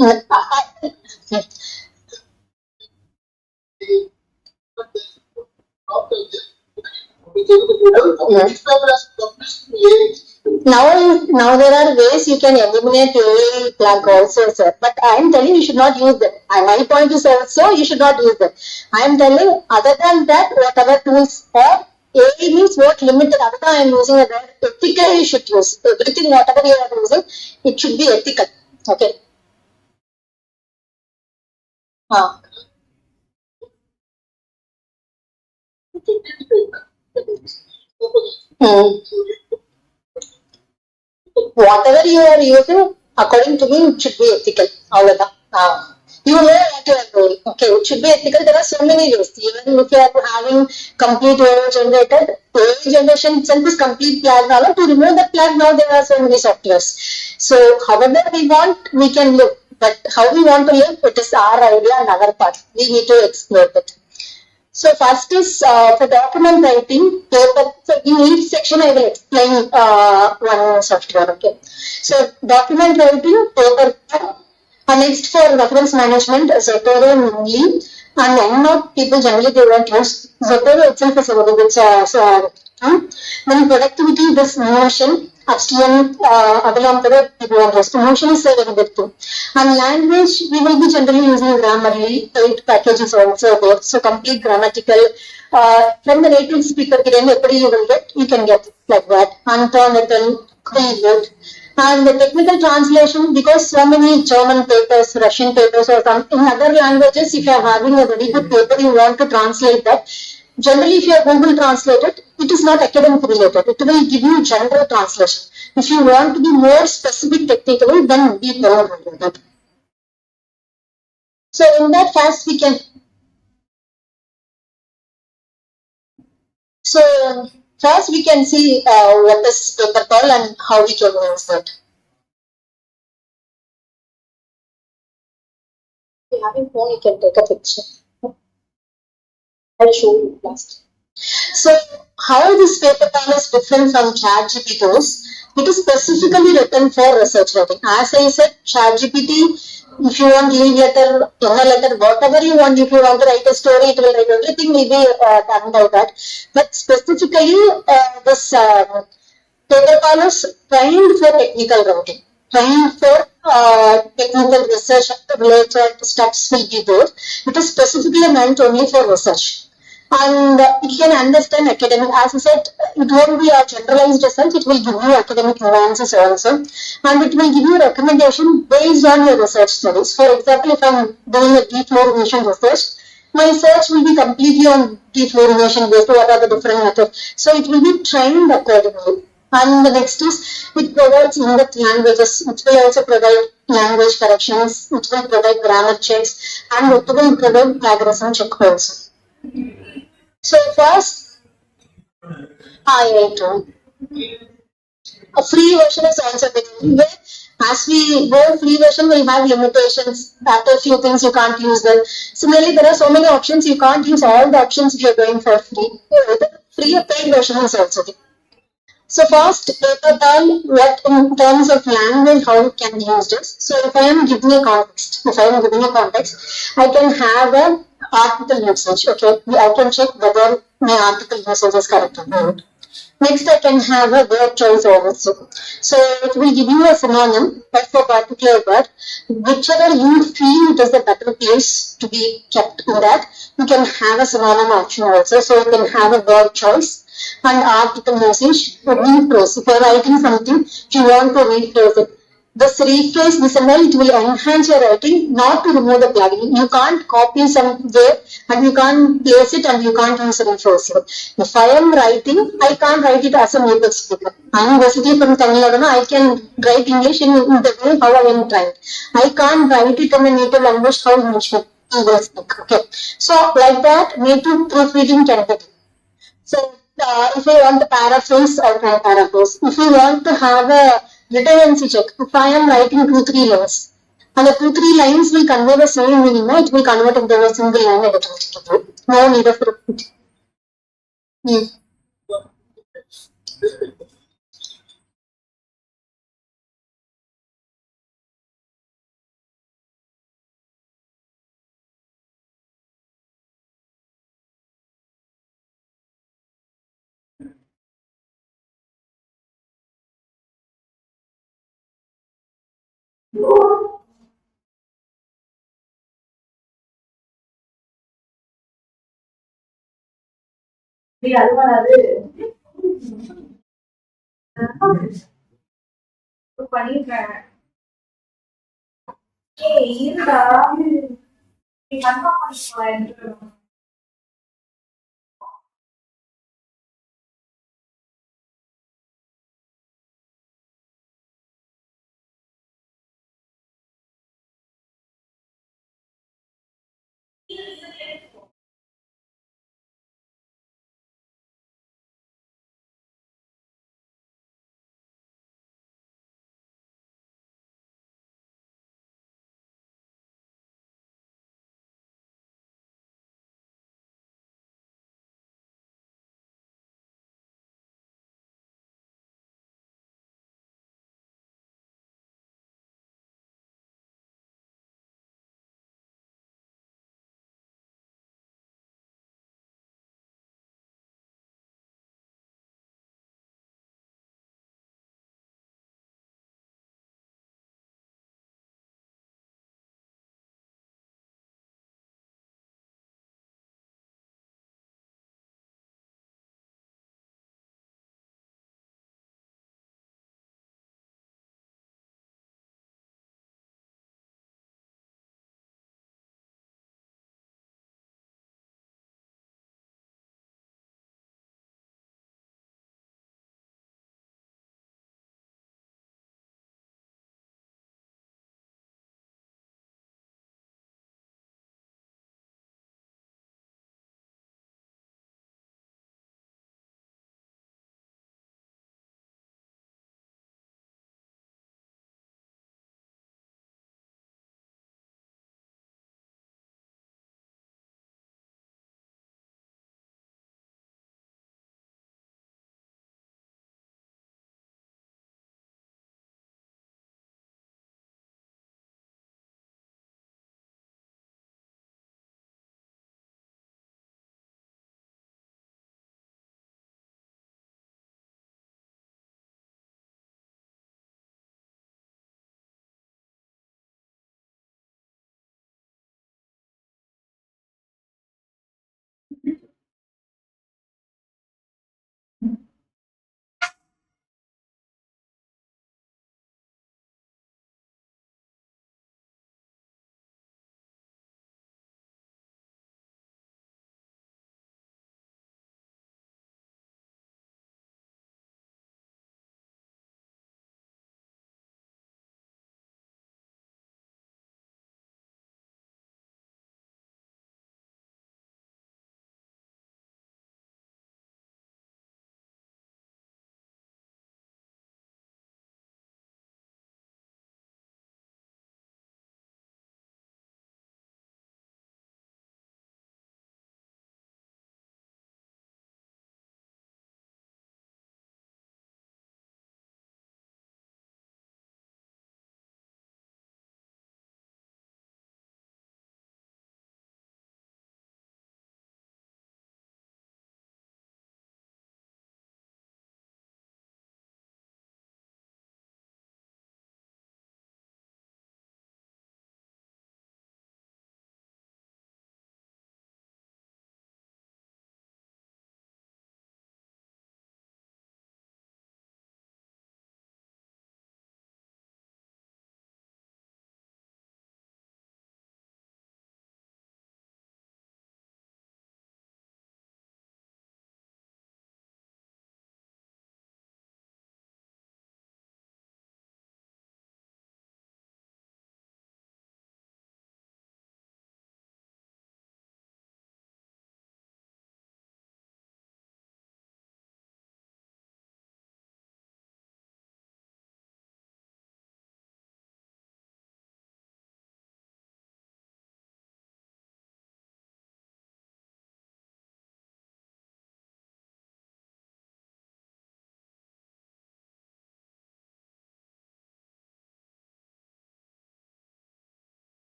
Speaker 1: uh, uh, uh, now there are ways you can eliminate AI plug also, sir. But I am telling you should not use them. My point is also you should not use them. I am telling other than that, whatever tools are, AI means what limited. Other than I am using a word, ethical you should use. Everything whatever you are using, it should be ethical. Okay. Uh, hmm. Whatever you are using, according to me, it should be ethical. All of that. You know what you are doing. Okay, it should be ethical. There are so many ways. Even if you are having complete AI generated, AI generation itself is complete flag now. To remove the flag now, there are so many softwares. So, however we want, we can live. But how we want to live, it is our idea and our part. We need to explore it. So first is for document writing paper. So in each section I will explain one software. Okay. So document writing paper. And next for reference management, Zotero mainly. And not people generally they won't use Zotero itself is a very good then productivity, this Notion, HTML, available people won't use. Notion is a very good tool. And language, we will be generally using Grammarly. 8 packages also there. So complete grammatical. From the native speaker, you will get, you can get like that. Anton, good. And the technical translation, because so many German papers, Russian papers, or some in other languages, if you are having a very good paper, you want to translate that. Generally, if you are Google translated, it is not academic related. It will give you general translation. If you want to be more specific technically, then be more related. So in that case, we can. So first we can see what is paper call and how we can use it. If you having phone, you can take a picture. I'll show you last. So how this paper call is different from ChatGPT is, it is specifically written for research writing. As I said, ChatGPT, if you want leave letter, inner letter, whatever you want, if you want to write a story, it will write everything will be done by that. But specifically, this paper call is trained for technical writing, trained for technical research related steps will be there. It is specifically meant only for research. And it can understand academic, as I said, it won't be a generalized research, it will give you academic nuances also. And it will give you recommendation based on your research studies. For example, if I'm doing a deep fluorination research, my search will be completely on deep fluorination based what are the different methods. So it will be trained accordingly. And the next is it provides in-depth languages. It will also provide language corrections. It will provide grammar checks, and it will provide plagiarism check also. So first, I too. A free version is also available. As we go free version will have limitations. After a few things you can't use them. Similarly, there are so many options you can't use all the options if you're going for free. The free or paid version is also there. So first, paper down what in terms of language, how it can be used is. So if I am giving a context, I can have an article usage. Okay, I can check whether my article usage is correct or not. Next, I can have a word choice also. So it will give you a synonym for a particular word. Whichever you feel it is the better place to be kept in that, you can have a synonym option also. So you can have a word choice and article usage for rephrase. If you're writing something, if you want to rephrase it. This rephrase this and it will enhance your writing, not to remove the plugin. You can't copy somewhere and you can't place it and you can't use a referencer. If I am writing, I can't write it as a native speaker. I am basically from Tamil Nadu. I can write English in the way how I am trying. I can't write it in the native language how English people speak. Okay. So like that, native proofreading can be done. So, if you want to paraphrase, I can paraphrase. If you want to have a redundancy check, if I am writing 2-3 lines, and the 2-3 lines will convey the same meaning, it will convert into a single line editor. No need of repeat. Hmm.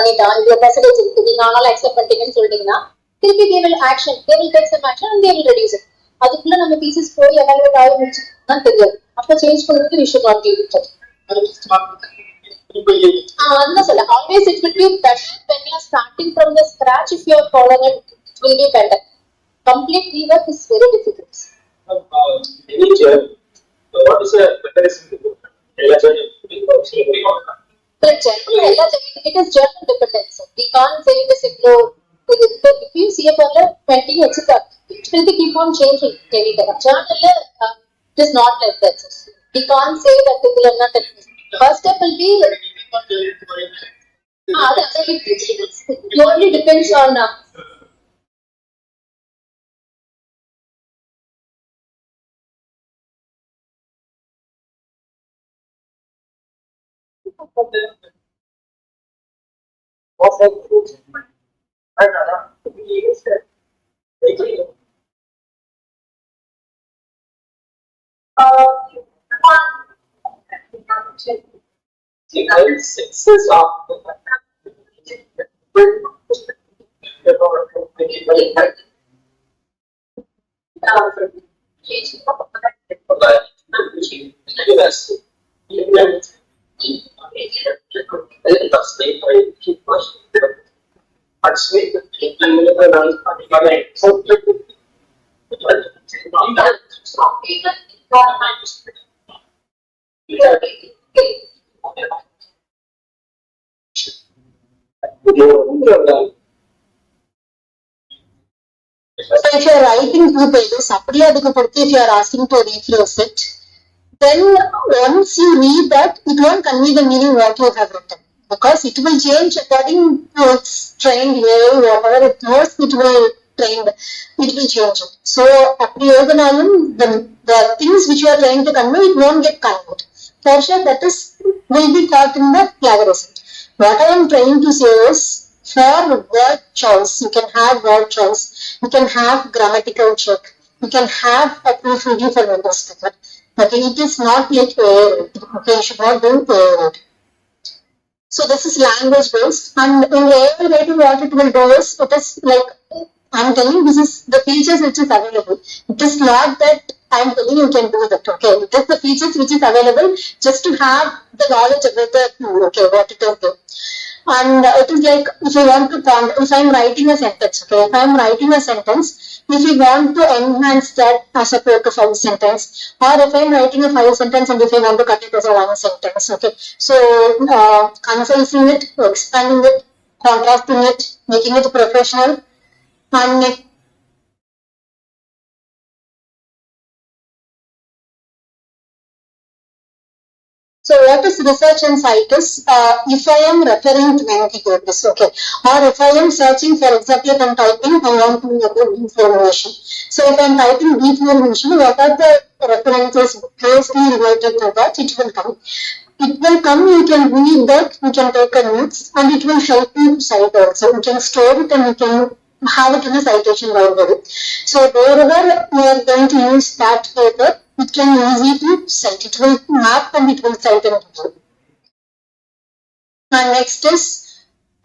Speaker 3: இந்த percentage இருக்கு நீங்க ஆனாலும் accept பண்ணிட்டீங்கன்னு சொல்லிட்டீங்கன்னா திருப்பி they will take some action and they will reduce it. அதுக்குள்ள நம்ம thesis போய் evaluate ஆகி முடிச்சுதான் தெரியாது. அப்ப சேஞ்ச் பண்ணுறது we should not give it. அதுதான் சொல்ல always it will be better when you are starting from the scratch. If you are following it, it will be better. Complete rework is very difficult.
Speaker 2: What is a mechanism?
Speaker 3: It is journal dependent. We can't say it is ignore. If you see a color 20, etc., it will keep on changing. Journal it is not like that. We can't say that it will not. First step will be. It only depends on.
Speaker 1: So if you are writing 2 pages, if you are asking to rephrase it, then once you read that, it won't convey the meaning what you have written, because it will change according to its trained way, whatever it knows, it will change it. So the things which you are trying to convey, it won't get conveyed. For sure, that will be caught in the plagiarism. What I am trying to say is, for word choice, you can have word choice, you can have grammatical check, you can have a proofreading for Windows speaker, but it is not like A-rated. Okay, you should not do A-rated. So this is language based, and in A-rated what it will do is, it is like, I'm telling you, this is the features which is available. It is not that I'm telling you can do that, okay? It is the features which is available just to have the knowledge about the tool, okay, what it is doing. And it is like, if you want to if I'm writing a sentence, okay, if I'm writing a sentence, if you want to enhance that as a 4 to 5 sentence, or if I'm writing a 5 sentence and if I want to cut it as a 1 sentence, okay, so concising it, expanding it, contrasting it, making it professional, and so what is research and cite is, if I am referring to any papers, okay, or if I am searching, for example, if I am typing, I want to get deformation. So if I am typing deformation, what are the references closely related to that, it will come. It will come, you can read that, you can take a notes, and it will help you to cite also. You can store it and you can have it in a citation library. So wherever you are going to use that paper, it can easy to cite. It will map and it will cite and give. And next is,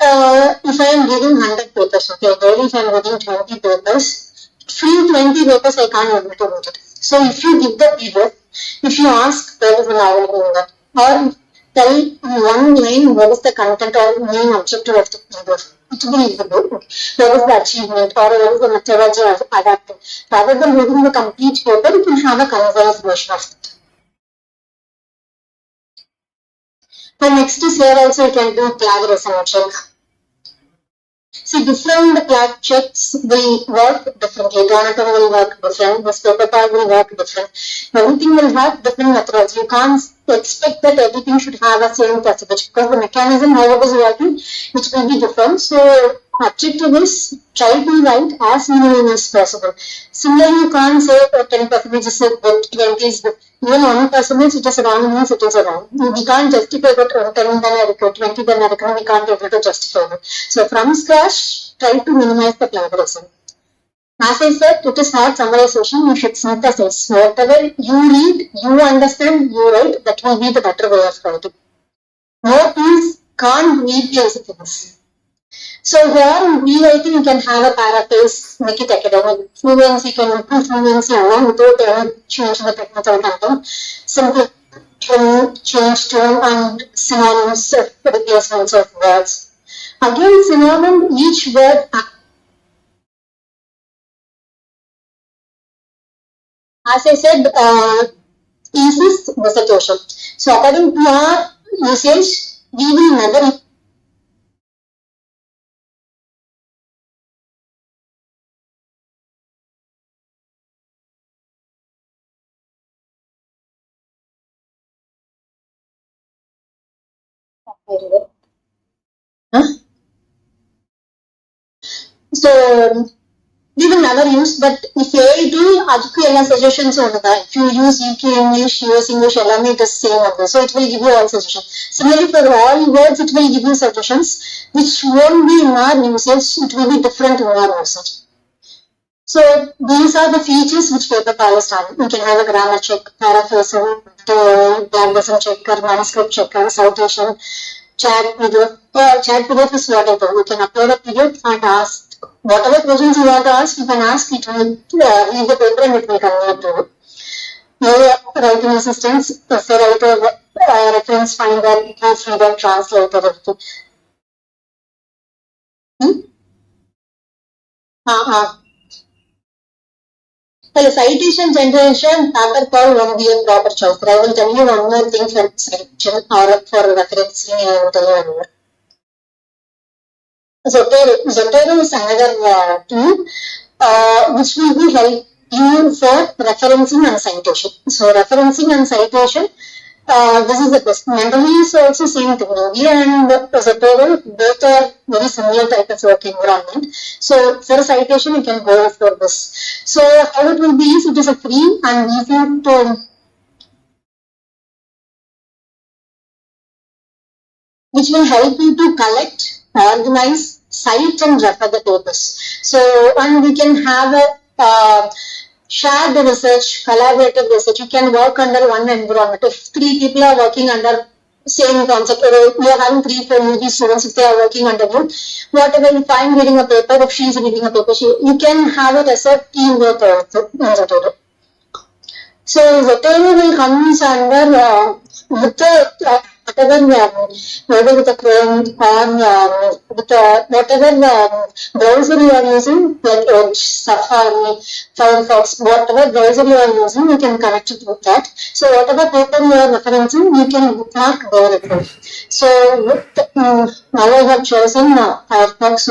Speaker 1: if I am reading 100 papers, okay, daily if I am reading 20 papers, free 20 papers I can't able to read it. So if you give the period, if you ask, there is an available in that, or tell one line what is the content or main objective of the paper, it will be good. There is the achievement or there is the methodology of adapting. Rather than reading the complete paper, you can have a concise version of it. And next is here also you can do plagiarism check. See, different plag checks will work differently. Donatum will work different. This paper tag will work different. Everything will have different methods. You can't expect that everything should have a same percentage, because the mechanism, how it is working, it will be different. So objective is try to write as minimum as possible. Similarly, you can't say 10% is good, 20 is good. Even 1% it is wrong means it is wrong. We can't justify that 10 then adequate, 20 then adequate. We can't be able to justify that. So from scratch, try to minimize the plagiarism. As I said, it is not summarization, you should synthesize. Whatever you read, you understand, you write, that will be the better way of writing. No tools can't replace things. So here in rewriting you can have a paraphrase, make it academic. Fluency can improve fluency alone without any change in the technical content. Simply change tone and synonyms replacements of words. Again, synonym, each word, as I said, thesis, dissertation. So according to our usage, we will never huh? So we will never use, but if AIT ಅದಕ್ಕೂ ಎಲ್ಲ suggestions ಉಂಟಾ, if you use UK English, US English ಎಲ್ಲಾமே it is same also, so it will give you all suggestions. Similarly for all words it will give you suggestions which won't be in our usage, it will be different in our usage. So these are the features which paper palace have. You can have a grammar check, paraphrasing, diagram checker, manuscript checker, citation, chat PDF. Chat PDF is what I do. You can upload a PDF and ask whatever questions you want to ask. You can ask it will read the paper and it will convert to you. Writing assistance, essay writer, reference finder, proofreader, translator, everything. For the citation generation, paper call won't be a proper choice. But I will tell you one more thing for citation or for referencing. I will tell you one more. Zotero is another tool which will be help you for referencing and citation. So referencing and citation, this is the best. Mentally is also same technology and Zotero, both are very similar type of work environment. So for citation you can go for this. So how it will be is it is a free and easy to which will help you to collect, organize, cite and refer the papers. So, and we can have a shared research, collaborative research. You can work under one environment. If 3 people are working under same concept, or you are having 3 UG students, if they are working under you, whatever, if I am reading a paper, if she is reading a paper, you can have it as a teamwork also. So Zotero will come under with the whatever whether with the Chrome or with whatever browser you are using, like Edge, Safari, Firefox, whatever browser you are using, you can connect it with that. So whatever paper you are referencing, you can bookmark there as well. So with now I have chosen Firefox,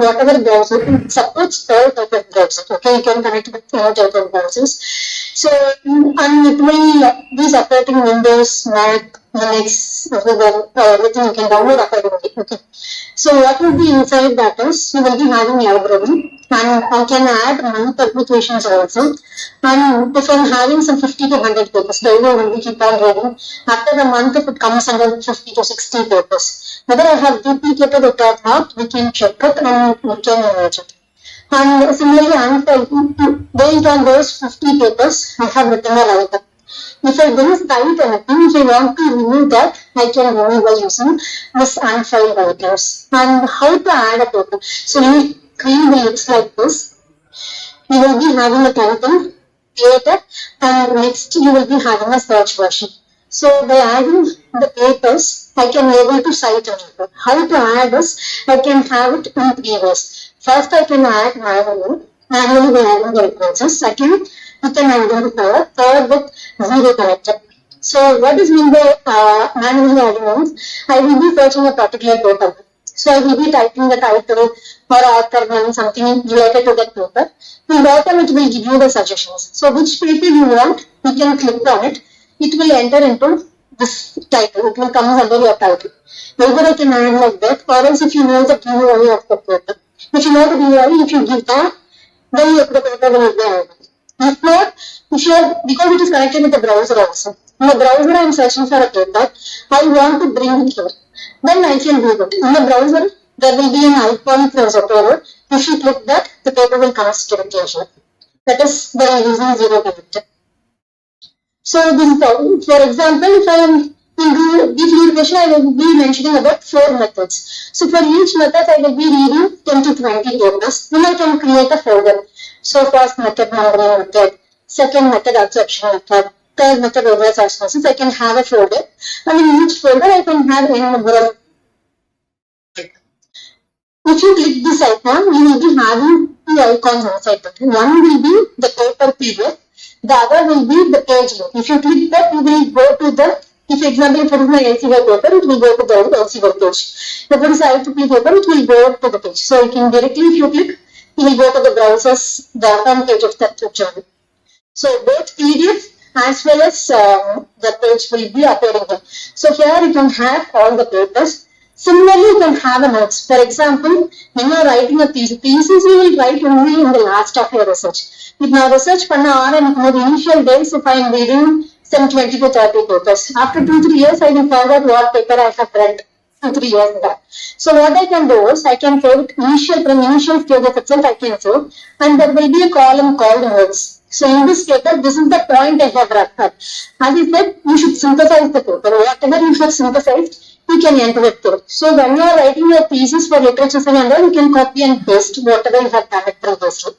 Speaker 1: whatever browser supports all type of browsers. Okay, you can connect with all type of browsers. So, and it will be supporting Windows, Mac, Linux, everything you can download accordingly. Okay. So, what will be inside that is you will be having library and I can add many publications also. And if I'm having some 50 to 100 papers, daily I will keep on reading. After a month, if it comes under 50 to 60 papers, whether I have duplicated it or not, we can check it and we can manage it. And similarly, based on those 50 papers, I have written a write-up. If I don't cite anything, if I want to remove that, I can remove by using this unfiled writers. And how to add a paper? So your screen will look like this. You will be having a title, creator, and next you will be having a search version. So by adding the papers, I can be able to cite a paper. How to add this? I can have it in 3 ways. First, I can add manually by adding the references. Second, with an identifier. Third, with zero connector. So what is mean by manually adding means? I will be searching a particular paper. So I will be typing the title or author name, something related to that paper. In bottom, it will give you the suggestions. So which paper you want, you can click on it. It will enter into this title. It will come under your title. Either I can add like that, or else if you know the GUI of the paper. If you know the GUI, if you give that, then the paper will be added. If not, if you are, because it is connected with the browser also. In the browser, I am searching for a paper. I want to bring it here. Then I can do it. In the browser, there will be an icon for Zotero. If you click that, the paper will come directly here. That is by using zero connector. So this is for example, if I am In the education, I will be mentioning about 4 methods. So for each method, I will be reading 10 to 20 papers. Then I can create a folder. So first method, memory method. Second method, absorption method. Third method, reverse osmosis. I can have a folder. And in each folder, I can have any number of. If you click this icon, you will be having 2 icons outside that. One will be the paper PDF. The other will be the page link. If you click that, you will go to the, if for example, if it is my LCY paper, it will go to the LCY page. If it is IEEE paper, it will go to the page. So you can directly, if you click, you will go to the browsers, the home page of that journal. So both PDF as well as the page will be appearing here. So here you can have all the papers. Similarly, you can have a notes. For example, when you are writing a thesis, you will write only in the last of your research. If now research panna in the initial days, if I am reading some 20 to 30 papers, after 2-3 years, I will forget what paper I have read 2-3 years back. So what I can do is I can take from initial stages itself I can save, and there will be a column called notes. So in this paper, this is the point I have referred. As I said, you should synthesize the paper. Whatever you have synthesized, you can enter it there. So when you are writing your thesis for literature and all, you can copy and paste whatever you have done it previously.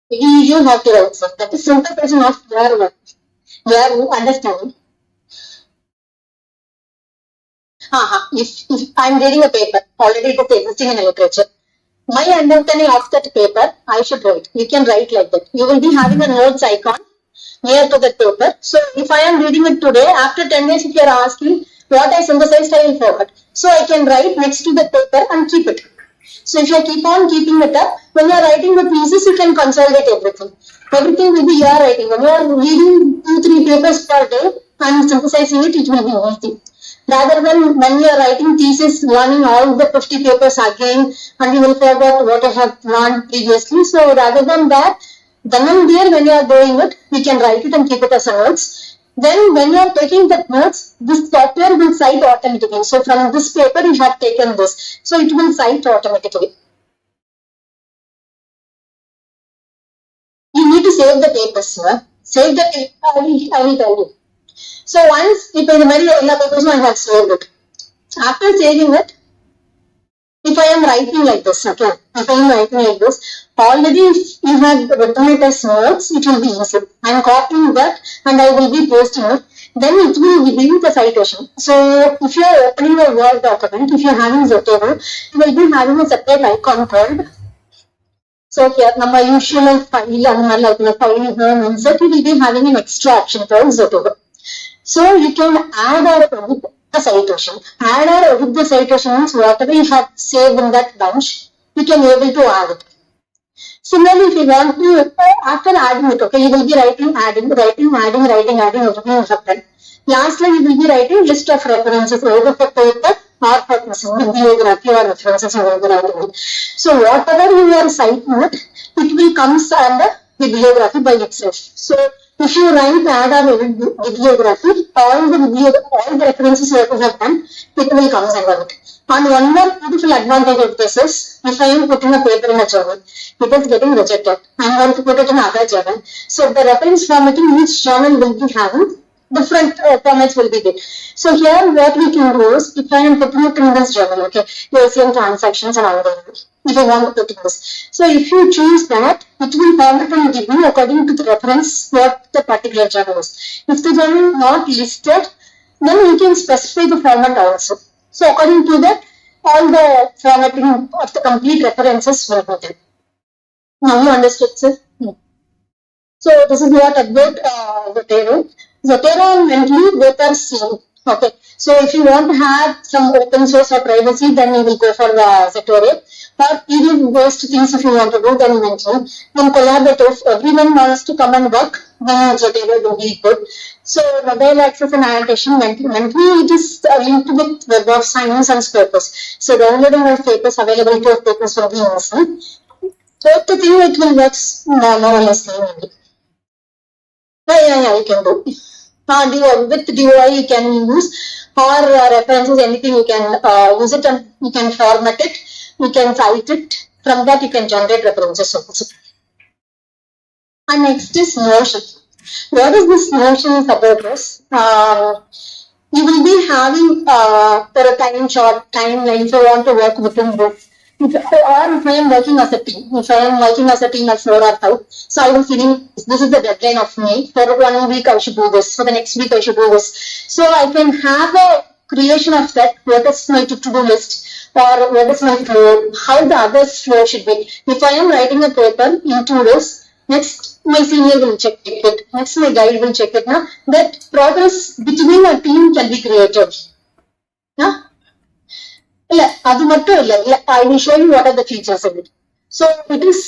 Speaker 1: You have to write so. That is synthesizing of your work. Your understanding. If I am reading a paper, already it is existing in literature. My understanding of that paper, I should write. You can write like that. You will be having a notes icon near to that paper. So if I am reading it today, after 10 days, if you are asking what I synthesized, I will forget. So I can write next to the paper and keep it. So if you keep on keeping it up, when you are writing the thesis, you can consolidate everything. Everything will be your writing. When you are reading 2-3 papers per day and synthesizing it, it will be easy. Rather than when you are writing thesis, learning all the 50 papers again, and you will forget what I have learned previously. So rather than that, then and there when you are doing it, you can write it and keep it as a notes. Then when you are taking that notes, this software will cite automatically. So from this paper you have taken this. So it will cite automatically. You need to save the papers, sir. Save the paper, I will tell you. So once, if I have saved it. After saving it, if I am writing like this, okay, if I am writing like this, already if you have written it as notes, it will be easy. I am copying that and I will be pasting it. Then it will give you the citation. So if you are opening a Word document, if you are having Zotero, you will be having a separate icon called. So here, our usual file, insert, you will be having an extra option called Zotero. So you can add or edit the citation. Add or edit the citation means whatever you have saved in that bunch, you can be able to add it. Similarly, if you want to, after adding it, okay, you will be writing, adding, everything you have done. Lastly, you will be writing list of references, either for paper or for bibliography or references you will be writing. So whatever you are citing, it will come under bibliography by itself. So if you write add or bibliography, all the references that you have done, it will come under it. And one more beautiful advantage of this is, if I am putting a paper in a journal, it is getting rejected. I am going to put it in another journal. So the reference formatting each journal will be having different formats will be there. So here what we can do is, if I am putting it in this journal, okay, ACM transactions and all that, if I want to put in this. So if you choose that, it will format and give you according to the reference what the particular journal is. If the journal is not listed, then you can specify the format also. So according to that, all the formatting of the complete references will be there. Now you understood, sir? So this is what about Zotero. Zotero and Mendeley both are same. Okay. So if you want to have some open source or privacy, then you will go for Zotero. Or PDF based things if you want to do, then Mendeley. Then collaborative, everyone wants to come and work, then Zotero will be good. So mobile access and annotation, Mendeley it is linked with Web of Science and papers. So downloading of papers, availability of papers will be easy. Both the thing it will work more or less same. Yeah, you can do. With DOI you can use, or references, anything you can use it, and you can format it, you can cite it. From that you can generate references also. And next is Notion. What is this notion is about is, you will be having for a short timeline if you want to work within this. If I am working as a team, if I am working as a team of 4 or 5, so I will feeling this is the deadline of me. For 1 week I should do this. For the next week I should do this. So I can have a creation of that. What is my to-do list or what is my flow? How the others flow should be. If I am writing a paper into this, next my senior will check it. Next my guide will check it. Now that progress between a team can be created. Yeah? இல்ல அது மட்டும் இல்ல I will show you what are the features of it. So it is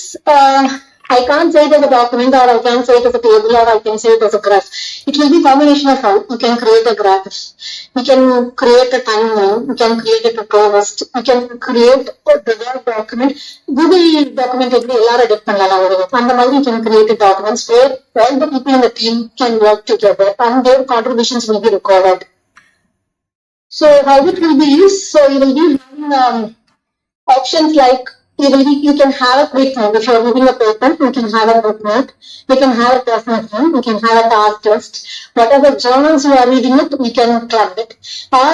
Speaker 1: I can't say it as a document or I can say it as a table or I can say it as a graph. It will be combination of how you can create a graph, you can create a timeline, you can create a to-do list, you can create a bigger document. Google document எப்படி எல்லாரும் edit பண்ணலாம் ஒரு அந்த மாதிரி you can create a documents where all the people in the team can work together and their contributions will be recorded. So how it will be used? So you will be having options like you can have a quick note. If you're reading a paper, you can have a quick note. You can have a personal thing. You can have a task list. Whatever journals you are reading it, we can club it. Or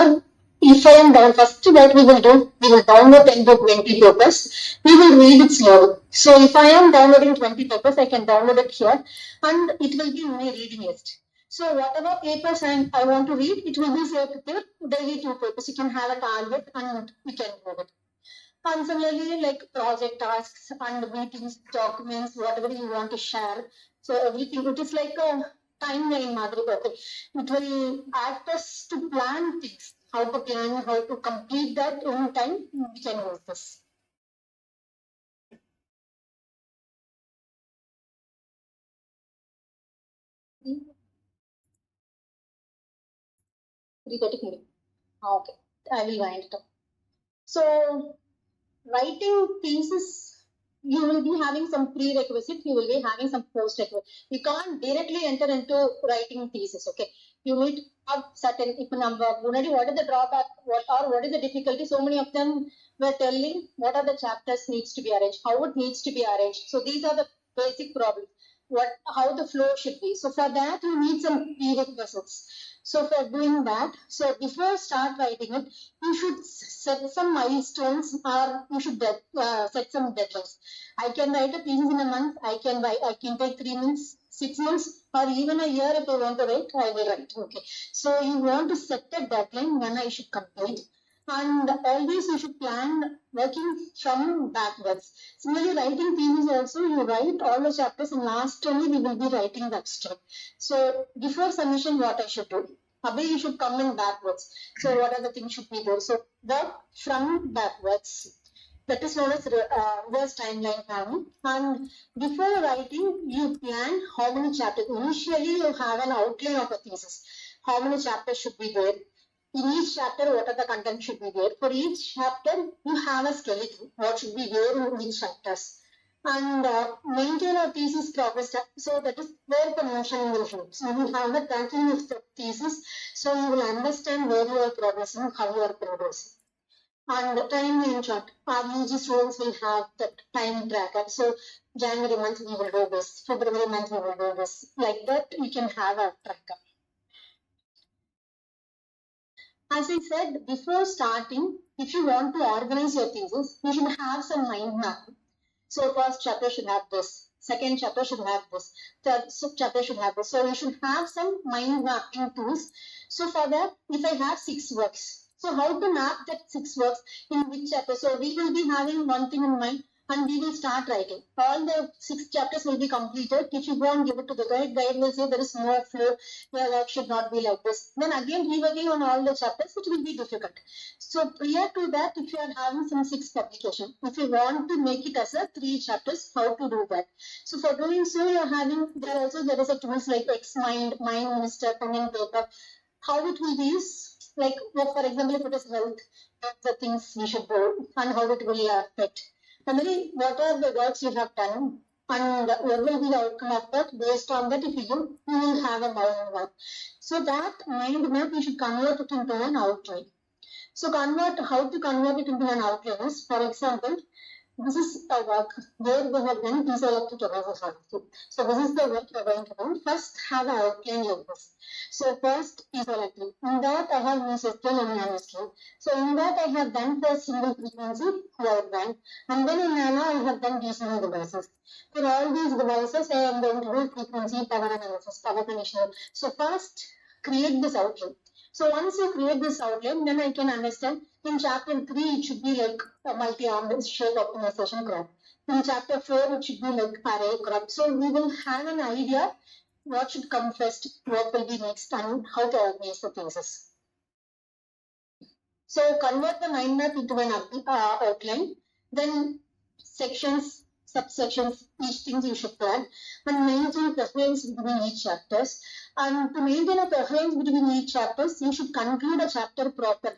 Speaker 1: if I am down, first what we will do, we will download 10 to 20 papers. We will read it slowly. So if I am downloading 20 papers, I can download it here and it will be my reading list. So whatever papers I want to read, it will be saved to daily 2 papers. You can have a target and you can read it. And similarly, like project tasks and meetings, documents, whatever you want to share. So everything, it is like a timeline, Madhuri. It will act us to plan things, how to plan, how to complete that in time. We can use this. Okay, I will wind it up. So writing thesis, you will be having some prerequisite, you will be having some post-requisite. You can't directly enter into writing thesis, okay? You need to have certain number. What is the drawback? What is the difficulty? So many of them were telling what are the chapters needs to be arranged, how it needs to be arranged. So these are the basic problems. How the flow should be. So for that, you need some prerequisites. So for doing that, so before start writing it, you should set some milestones or you should set some deadlines. I can write a thesis in a month. I can take 3 months, 6 months, or even a year if I want to write, I will write. Okay. So you want to set a deadline when I should complete. And always you should plan working from backwards. Similarly, writing thesis also, you write all the chapters and last only we will be writing the abstract. So before submission, what I should do? Abhi, you should come in backwards. So what are the things should be there? So work from backwards. That is known as reverse timeline planning. And before writing, you plan how many chapters. Initially, you have an outline of a thesis. How many chapters should be there? In each chapter, what are the content should be there? For each chapter, you have a skeleton. What should be there in each chapters? And maintain a thesis progress. So that is where the motion will help. So you have the tracking of the thesis. So you will understand where you are progressing, how you are progressing. And the timeline chart. Our UG students will have that time tracker. So January month we will do this. February month we will do this. Like that, you can have a tracker. As I said, before starting, if you want to organize your thesis, you should have some mind map. So first chapter should have this, second chapter should have this, third chapter should have this. So you should have some mind mapping tools. So for that, if I have 6 works, so how to map that 6 works in which chapter? So we will be having one thing in mind and we will start writing. All the 6 chapters will be completed. If you go and give it to the guide will say there is no flow, your work should not be like this. Then again, reworking on all the chapters, it will be difficult. So prior to that, if you are having some 6 publication, if you want to make it as a 3 chapters, how to do that? So for doing so, you are having, there is a tools like Xmind, MindMister, pen and paper. How it will be used? Like, for example, if it is health, the things we should do and how it will affect. Family, what are the works you have done and what will be the outcome of that? Based on that, if you do, you will have a mind map. So that mind map, you should convert it into an outline. So how to convert it into an outline is, for example, this is a work where we have done deselected topography. So this is the work we are going to do. First, have an outline like this. So first, deselecting. In that, I have used SQL and nanoscale. So in that, I have done for single frequency wide band, and then in nano, I have done DCM devices. For all these devices, I am going to do frequency power analysis, power conditional. So first, create this outline. So once you create this outline, then I can understand in chapter 3, it should be like a multi-armed shape optimization graph. In chapter 4, it should be like array graph. So we will have an idea what should come first, what will be next, and how to organize the phases. So convert the mind map into an outline, then sections, subsections, each thing you should plan, and maintain coherence between each chapters. And to maintain a coherence between each chapters, you should conclude a chapter properly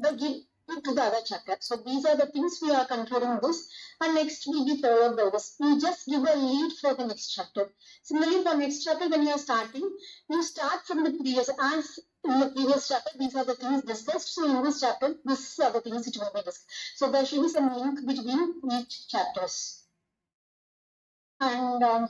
Speaker 1: by giving it to the other chapter. So these are the things we are concluding this, and next will be followed by this. You just give a lead for the next chapter. Similarly, for next chapter, when you are starting, you start from the previous, as in the previous chapter, these are the things discussed. So in this chapter, these are the things which will be discussed. So there should be some link between each chapters. And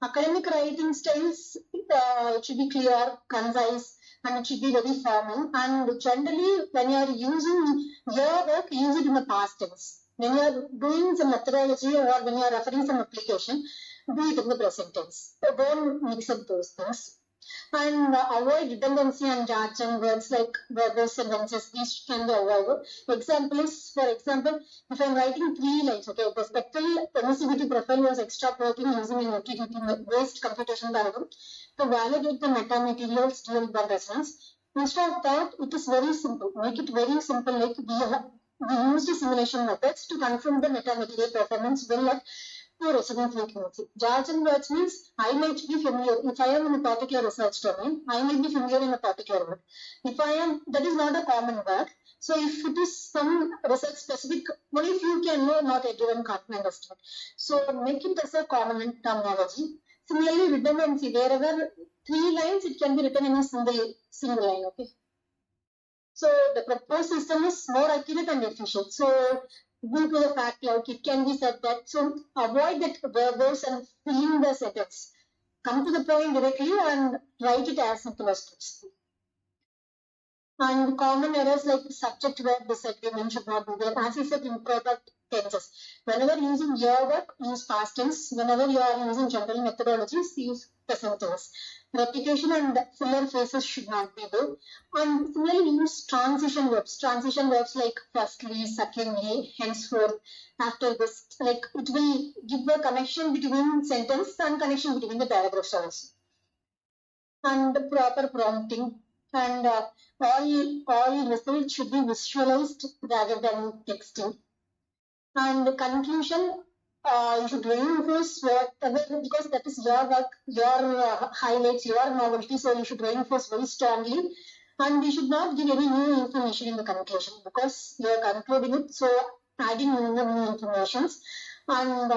Speaker 1: academic writing styles, it should be clear, concise, and it should be very formal. And generally, when you are using your work, use it in the past tense. When you are doing some methodology or when you are referring some application, do it in the present tense. So don't mix up those things. And avoid redundancy and jargon words like verbal sentences. These can be avoided. Example is, for example, if I'm writing 3 lines, okay, the spectral permissivity profile was extrapolating using an FTDT-based computation algorithm to validate the metamaterials dual band resonance. Instead of that, it is very simple. Make it very simple, like we used simulation methods to confirm the metamaterial performance well at to resonant frequency. Jargon words means I might be familiar. If I am in a particular research domain, I might be familiar in a particular word. If I am, that is not a common word. So if it is some research specific, only few can know, not everyone can understand. So make it as a common terminology. Similarly, redundancy, wherever 3 lines, it can be written in a single line, okay. So the proposed system is more accurate and efficient. So due to the fact like it can be said that, so avoid that verbose and filling the sentence. Come to the point directly and write it as simple as possible. And common errors like subject verb disagreement should not be there. As I said, improper tenses. Whenever using your work, use past tense. Whenever you are using general methodologies, use present tense. Repetition and filler phrases should not be there. And similarly, use transition verbs. Transition verbs like firstly, secondly, henceforth, after this. Like it will give a connection between sentence and connection between the paragraphs also. And proper prompting, and all results should be visualized rather than texting. And conclusion, you should reinforce whatever, because that is your work, your highlights, your novelty, so you should reinforce very strongly. And you should not give any new information in the conclusion because you are concluding it, so adding new informations. And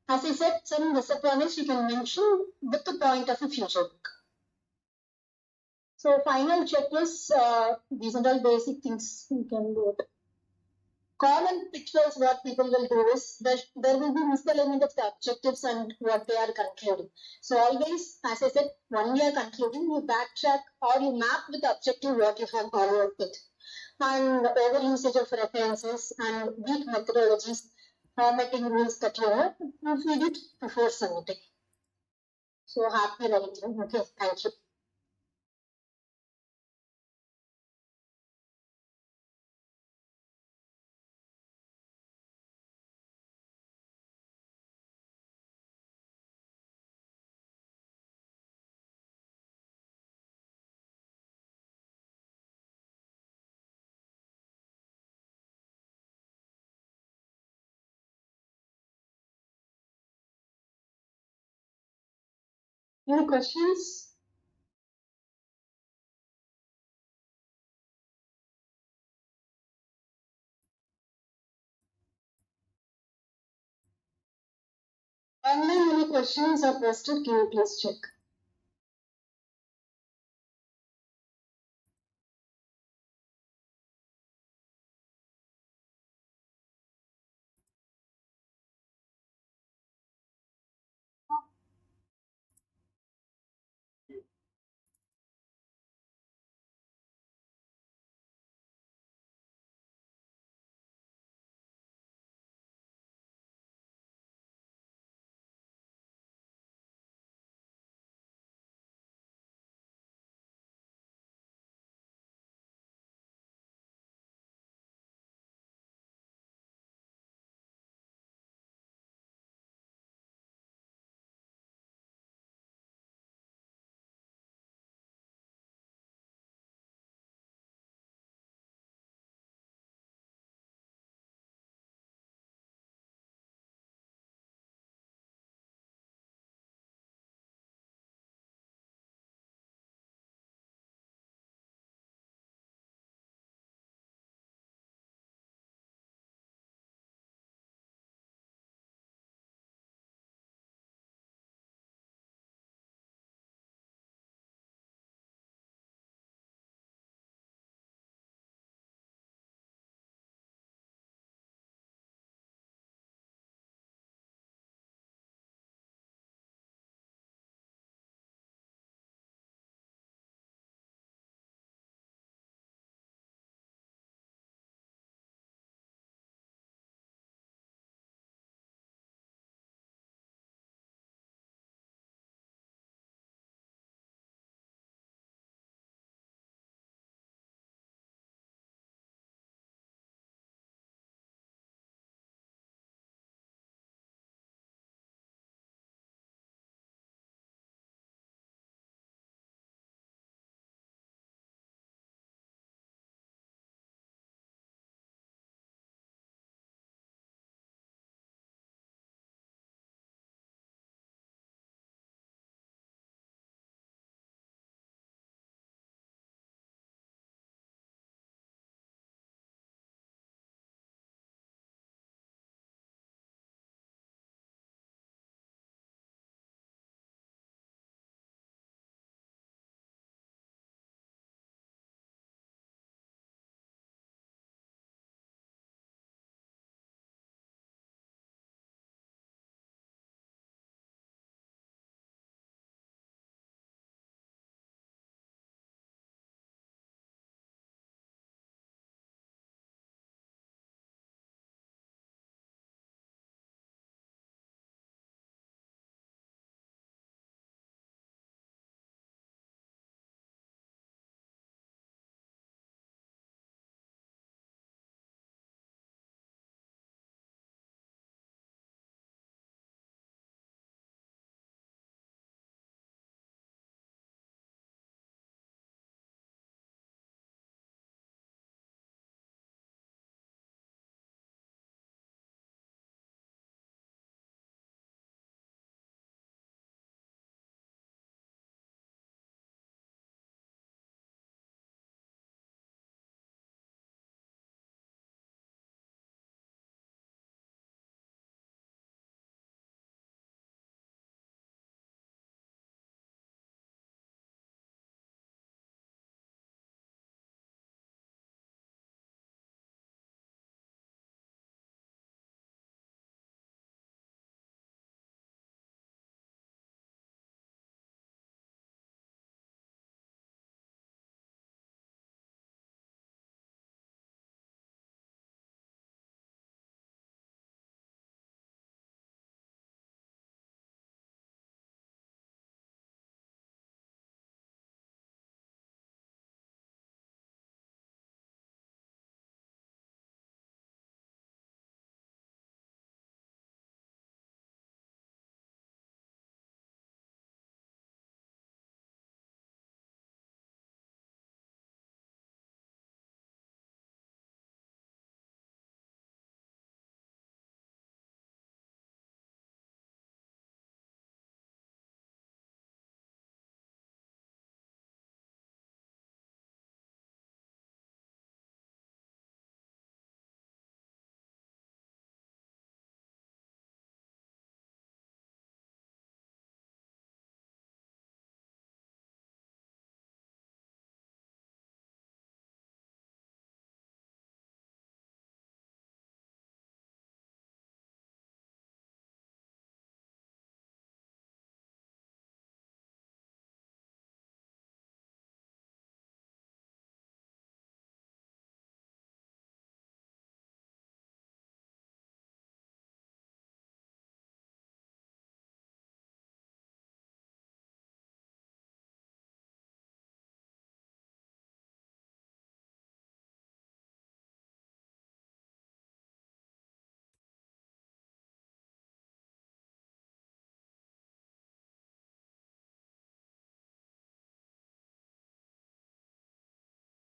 Speaker 1: as I said, some disadvantages you can mention with the point of a future book. So final checklist, these are all basic things you can do it. Common pitfalls what people will do is that there will be misalignment of the objectives and what they are concluding. So always, as I said, when you are concluding, you backtrack or you map with the objective what you have followed with. And over usage of references and weak methodologies, formatting rules that you have, you feed it before submitting. So happy writing. Okay, thank you. Any questions? Online any questions are posted, can you please check?